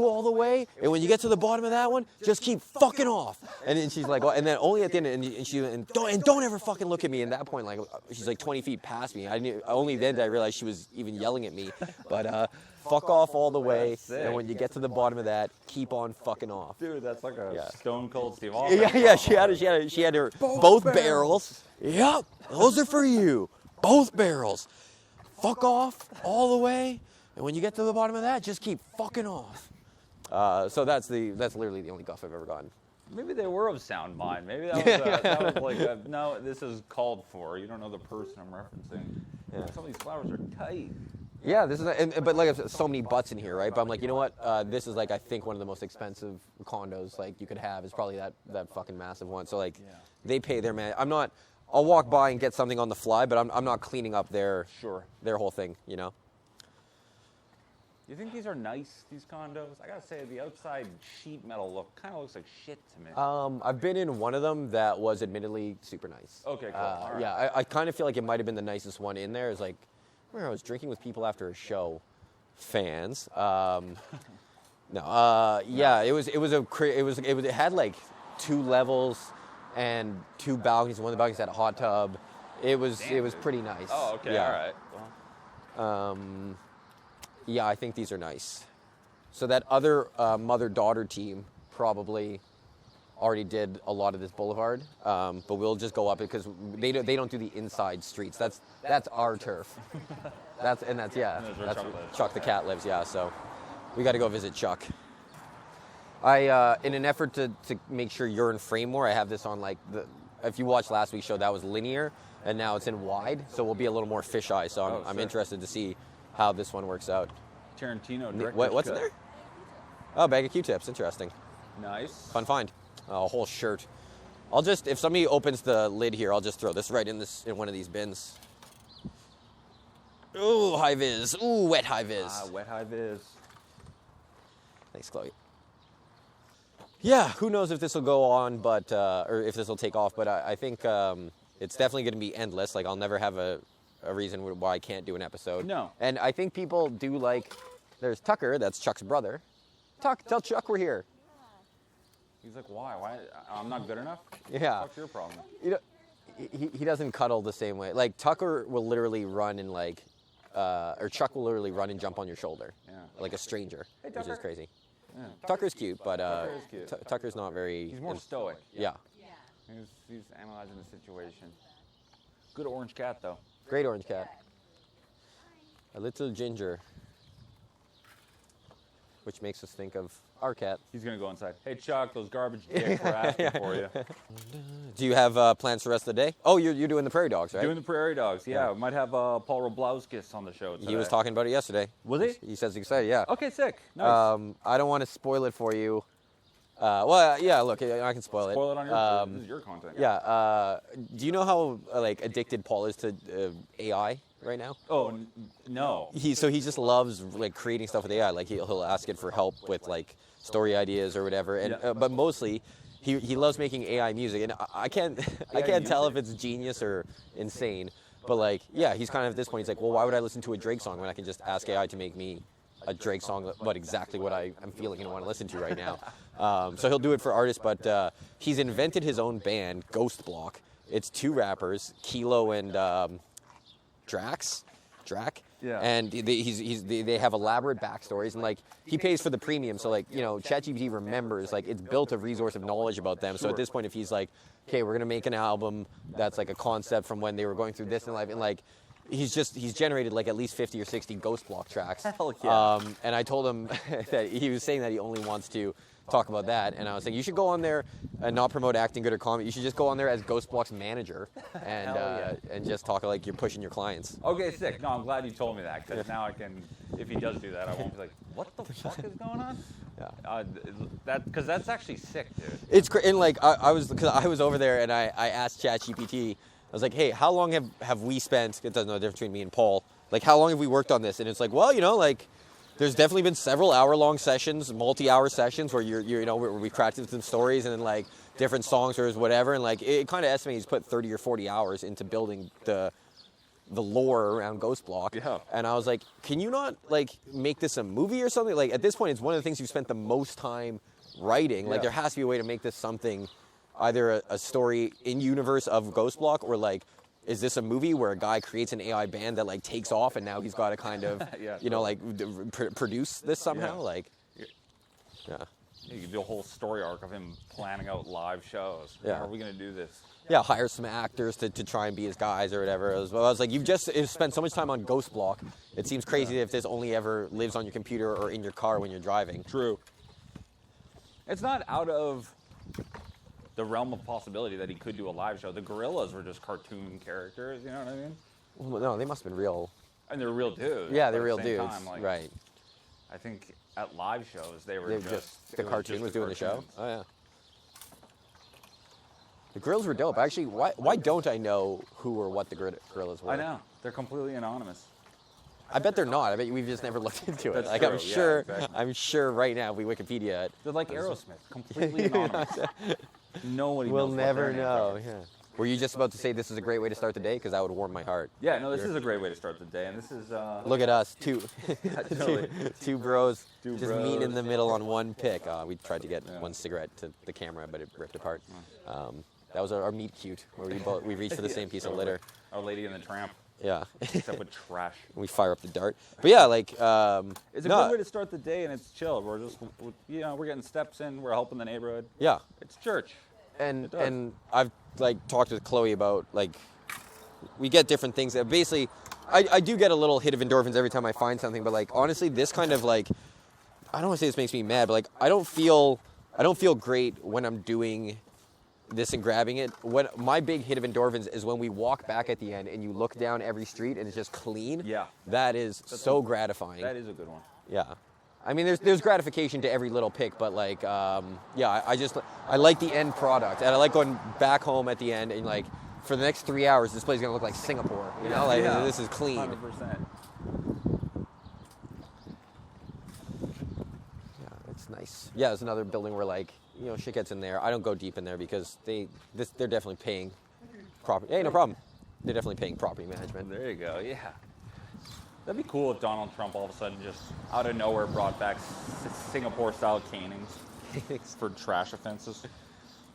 all the way. And when you get to the bottom of that one, just keep fucking off." And then she's like, and then only at the end, and don't ever fucking look at me. And at that point, like she's like 20 feet past me. Only then did I realize she was even yelling at me. But fuck off all the way. And when you get to the bottom of that, keep on fucking off. Dude, that's like a Stone Cold Steve Austin. Yeah. She had her both barrels. Yep, those are for you. Both barrels. Fuck off all the way. And when you get to the bottom of that, just keep fucking off. So that's literally the only guff I've ever gotten. Maybe they were of sound mind. Maybe that was like no, this is called for. You don't know the person I'm referencing. Yeah. Some of these flowers are tight. Yeah, this is, but like so many butts in here, right? But I'm like, you know what? This is like I think one of the most expensive condos like you could have is probably that fucking massive one. So like, they pay their man. I'll walk by and get something on the fly, but I'm not cleaning up their whole thing, you know. You think these are nice, these condos? I gotta say, the outside sheet metal look kind of looks like shit to me. I've been in one of them that was admittedly super nice. Okay, cool. All right. Yeah, I kind of feel like it might have been the nicest one in there. It's like, I was drinking with people after a show, fans. It had like 2 levels and 2 balconies. One of the balconies had a hot tub. It was pretty nice. Oh, okay, yeah. all right. Well. Yeah, I think these are nice. So that other mother-daughter team probably already did a lot of this boulevard, but we'll just go up it because they don't do the inside streets. That's our turf. That's where Chuck the cat lives. Yeah, so we got to go visit Chuck. In an effort to make sure you're in frame more, I have this on like if you watched last week's show, that was linear, and now it's in wide, so we'll be a little more fisheye. So I'm interested to see how this one works out. Tarantino. What's in there? Oh, a bag of Q-tips. Interesting. Nice. Fun find. A whole shirt. I'll just, if somebody opens the lid here, I'll just throw this right in one of these bins. Ooh, high vis. Ooh, wet high vis. Wet high vis. Thanks, Chloe. Yeah, who knows if this will go on, but or if this will take off. But I think it's definitely going to be endless. Like I'll never have a reason why I can't do an episode. No. And I think people do like. There's Tucker. That's Chuck's brother. Tuck, tell Chuck we're here. He's like, why? I'm not good enough? Yeah. What's your problem? You know, he doesn't cuddle the same way. Like Tucker will literally run and like, or Chuck will literally run and jump on your shoulder, like a stranger, which is crazy. Yeah. Tucker's cute, but Tucker's not very. He's more stoic. Yeah. He's analyzing the situation. Good orange cat though. Great orange cat. A little ginger. Which makes us think of our cat. He's gonna go inside. Hey Chuck, those garbage dicks were asking for you. Do you have plans for the rest of the day? Oh, you're doing the Prairie Dawgs, right? Doing the Prairie Dawgs, yeah. We might have Paul Rabliauskas on the show today. He was talking about it yesterday. Was he? He says he's excited, yeah. Okay, sick. Nice. I don't want to spoil it for you. Well, yeah, look, I can spoil it. Spoil it on your this is your content. Yeah. Do you know how like addicted Paul is to AI right now? Oh, no. He just loves like creating stuff with AI. Like he'll ask it for help with like story ideas or whatever. And but mostly he loves making AI music. And I can't tell if it's genius or insane. But like, yeah, he's kind of at this point. He's like, well, why would I listen to a Drake song when I can just ask AI to make me a Drake song about exactly what I'm feeling and want to listen to right now. So he'll do it for artists, but he's invented his own band, Ghost Block. It's 2 rappers, Kilo and Drac. Yeah. And they have elaborate backstories, and like he pays for the premium, so like, you know, ChatGPT remembers, like, it's built a resource of knowledge about them. So at this point, if he's like, okay, we're gonna make an album that's like a concept from when they were going through this in life, and like he's generated like at least 50 or 60 Ghost Block tracks. Hell yeah. And I told him that he was saying that he only wants to talk about that, and I was saying you should go on there and not promote acting, good or comedy. You should just go on there as Ghost Block's manager and just talk like you're pushing your clients. Okay, sick. No, I'm glad you told me that, because now I can, if he does do that, I won't be like, what the fuck is going on? Yeah. Because that's actually sick, dude. It's great, and like I was over there and I asked ChatGPT, I was like, hey, how long have we spent? It doesn't know the difference between me and Paul. Like, how long have we worked on this? And it's like, well, you know, like, there's definitely been several hour-long sessions, multi-hour sessions where you know, where we practiced some stories and then like different songs or whatever, and like it kind of estimates he's put 30 or 40 hours into building the lore around Ghost Block. Yeah. And I was like, can you not like make this a movie or something? Like, at this point, it's one of the things you've spent the most time writing. Like, there has to be a way to make this something, either a story in universe of Ghost Block, or like, is this a movie where a guy creates an AI band that like takes off and now he's got to kind of, you know, like produce this somehow? Yeah. Like, yeah. You could do a whole story arc of him planning out live shows. Yeah. How are we going to do this? Yeah, hire some actors to try and be his guys or whatever. I was like, you've spent so much time on Ghost Block. It seems crazy if this only ever lives on your computer or in your car when you're driving. True. It's not out of the realm of possibility that he could do a live show. The gorillas were just cartoon characters, you know what I mean? Well, no, they must have been real. And they're real dudes. Yeah, they're but real at the same dudes. time, like, Right. I think at live shows they were They just the it cartoon was just doing the show. cartoons. Oh yeah. The gorillas were dope. Actually, why don't I know who or what the gorillas were? I know. They're completely anonymous. I bet they're not. I bet we've just never looked into it. That's Like, true. I'm Yeah, sure. exactly. I'm sure right now if we Wikipedia it, They're like Aerosmith, completely anonymous. Nobody we'll knows what never their names know. are. Yeah. Were you just about to say this is a great way to start the day? Because that would warm my heart. Yeah, no, this is a great way to start the day, and this is Look at us, two totally. two bros, Two just bros. meeting in the middle on one pick. We tried to get one cigarette to the camera, but it ripped apart. That was our meet cute, where we reached for the same piece of litter. Our Lady and the Tramp, Yeah. except with trash. We fire up the dart. But yeah, like, It's a good way to start the day, and it's chill. We're just, you know, we're getting steps in. We're helping the neighborhood. yeah. It's church. And does. and I've like talked with Chloe about, like, we get different things. Basically, I do get a little hit of endorphins every time I find something, but like, honestly, this kind of like, I don't want to say this makes me mad, but like, I don't feel great when I'm doing this and grabbing it. When my big hit of endorphins is when we walk back at the end and you look down every street and it's just clean. Yeah. That is so gratifying. That is a good one. Yeah. I mean, there's gratification to every little pick, but like, yeah, I like the end product, and I like going back home at the end and like, for the next 3 hours, this place is gonna look like Singapore, you know, like this is clean. 100%. Yeah, it's nice. Yeah, there's another building where like, you know, shit gets in there. I don't go deep in there because they're definitely paying property. Hey, no problem. They're definitely paying property management. There you go. Yeah. That'd be cool if Donald Trump all of a sudden just out of nowhere brought back Singapore-style canings for trash offenses.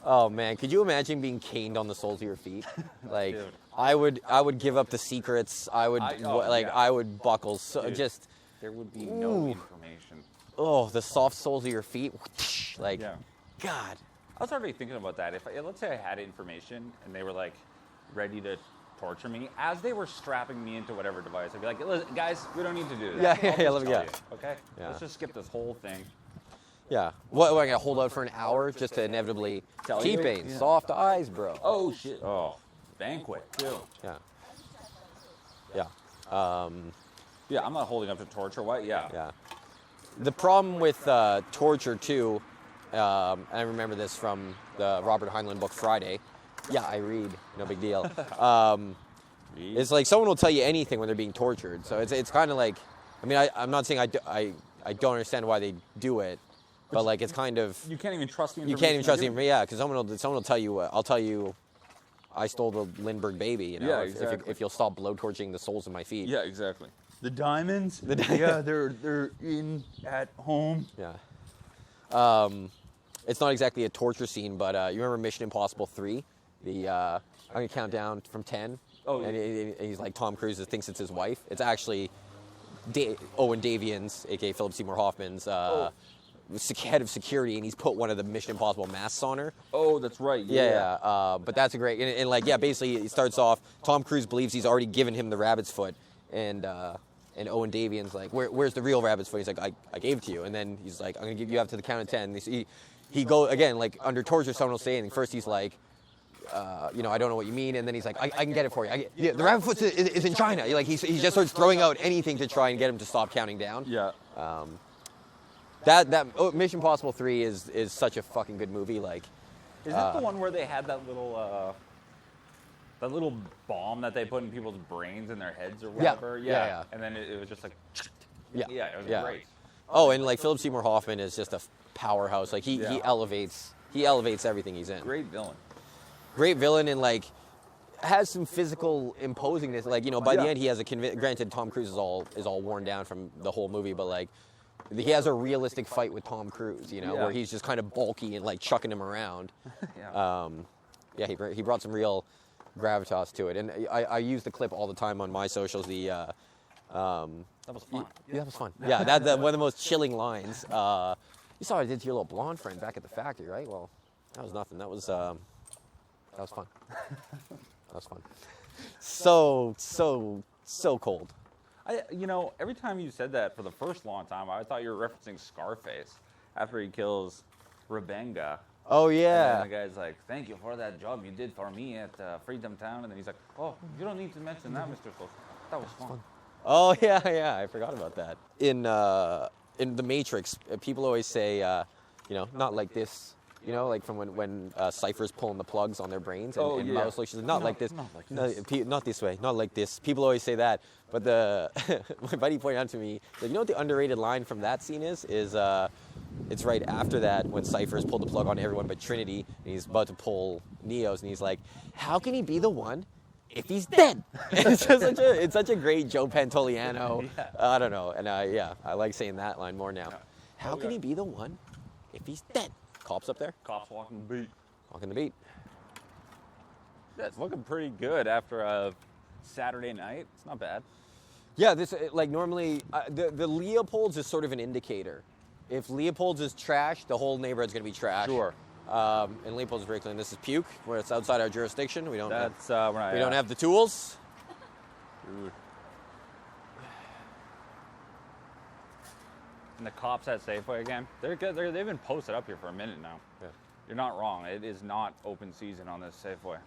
Oh man, could you imagine being caned on the soles of your feet? Like, Dude. I would give up the secrets. I would I would buckle. So Dude. just There would be no Ooh. information. the soft soles of your feet. Like, Yeah. God. I was already thinking about that. If let's say I had information and they were like ready to torture me as they were strapping me into whatever device, I'd be like, "Listen, guys, we don't need to do this. Yeah, I'll yeah, just let me tell get. you, okay? Yeah. Let's just skip this whole thing." Yeah. What I gotta hold out for an hour just to inevitably Tell you? T-Pain, Yeah. soft eyes, bro. Oh shit! Oh, banquet too. Yeah. Yeah. Yeah, I'm not holding up to torture. What? Yeah. Yeah. The problem with torture too, and I remember this from the Robert Heinlein book Friday. Yeah, I read. No big deal. It's like someone will tell you anything when they're being tortured. So it's kind of like, I mean, I'm not saying I don't understand why they do it, but like it's kind of, You can't even trust the you information. can't even trust they're him. giving. Yeah, because someone will tell you. I'll tell you, I stole the Lindbergh baby. You know, Yeah, if exactly. you'll stop blowtorching the soles of my feet. Yeah, exactly. The diamonds? Yeah, they're in at home. Yeah. It's not exactly a torture scene, but you remember Mission Impossible 3? I'm going to count down from 10. Oh, and he's like, Tom Cruise thinks it's his wife. It's actually Owen Davian's, a.k.a. Philip Seymour Hoffman's, head of security, and he's put one of the Mission Impossible masks on her. Oh, that's right. Yeah. But that's a great, and like, yeah, basically it starts off, Tom Cruise believes he's already given him the rabbit's foot, and Owen Davian's like, where's the real rabbit's foot? He's like, I gave it to you. And then he's like, I'm going to give you up to the count of 10. And he go, again, like, under torture, someone will say anything. First he's like, I don't know what you mean. And then he's like, I can get it for you. The rabbit foot is in China. Like, he just starts throwing out anything to try and get him to stop counting down. Yeah. Mission Impossible 3 is such a fucking good movie. Like, is that the one where they had that little bomb that they put in people's brains and their heads or whatever? Yeah. And then it was just like, yeah, it was great. Oh, and like Philip Seymour Hoffman is just a powerhouse. Like he elevates everything he's in. Great villain, and like has some physical imposingness. Like, by the end he has granted Tom Cruise is all worn down from the whole movie, but like he has a realistic fight with Tom Cruise, where he's just kind of bulky and like chucking him around. He brought some real gravitas to it, and I use the clip all the time on my socials. That was fun. Yeah, that was fun. Yeah, that's one of the most chilling lines. You saw what I did to your little blonde friend back at the factory, right? Well, that was nothing. That was fun. That was fun. So cold. Every time you said that for the first long time, I thought you were referencing Scarface after he kills Rebenga. Oh, yeah. And the guy's like, thank you for that job you did for me at Freedom Town. And then he's like, oh, you don't need to mention that, Mr. Close. That was fun. Oh, yeah. I forgot about that. In The Matrix, people always say, not like this. Like from when Cypher's pulling the plugs on their brains and Mouse like, she's like, not like this. Not this way. Not like this. People always say that. But my buddy pointed out to me, like, what the underrated line from that scene is it's right after that when Cypher's pulled the plug on everyone but Trinity, and he's about to pull Neo's, and he's like, how can he be the one if he's dead? It's such a great Joe Pantoliano. I don't know. And I like saying that line more now. How can he be the one if he's dead? Cops up there? Cops walking the beat. Walking the beat. Yeah, it's looking pretty good after a Saturday night. It's not bad. Yeah, this normally the Leopold's is sort of an indicator. If Leopold's is trash, the whole neighborhood's going to be trash. Sure. And Leopold's is very clean. This is puke, where it's outside our jurisdiction. We don't. That's we don't have the tools. Dude. And the cops at Safeway again. They're good. They've been posted up here for a minute now. Yeah. You're not wrong. It is not open season on this Safeway.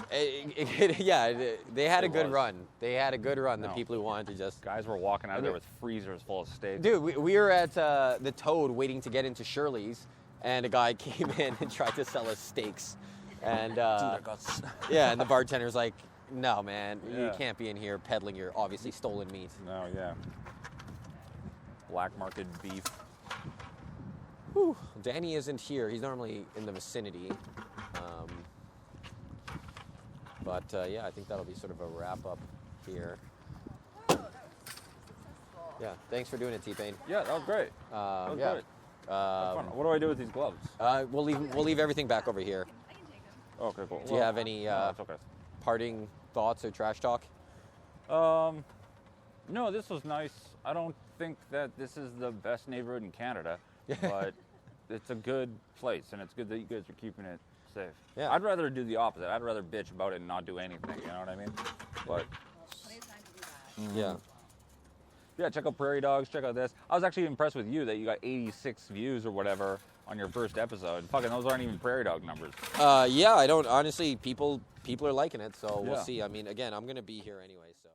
They had a good run. They had a good run. The people who wanted to just... Guys were walking out of there with freezers full of steaks. Dude, we were at the Toad waiting to get into Shirley's, and a guy came in and tried to sell us steaks. And and the bartender's like, no, man, you can't be in here peddling your obviously stolen meat. No, black market beef. Whew. Danny isn't here. He's normally in the vicinity. But I think that'll be sort of a wrap up here. Yeah, thanks for doing it, T-Pain. Yeah, that was great. That was great. What do I do with these gloves? We'll leave everything back over here. Okay, cool. Do you have any okay. parting thoughts or trash talk? No, this was nice. I don't think that this is the best neighborhood in Canada, but it's a good place, and it's good that you guys are keeping it safe. Yeah. I'd rather do the opposite. I'd rather bitch about it and not do anything, you know what I mean? But Plenty of time to do that. Yeah, check out Prairie Dawgs, check out this. I was actually impressed with you that you got 86 views or whatever on your first episode. Fucking those aren't even Prairie Dog numbers. I don't honestly, people are liking it, so we'll see. I mean, again, I'm going to be here anyway, so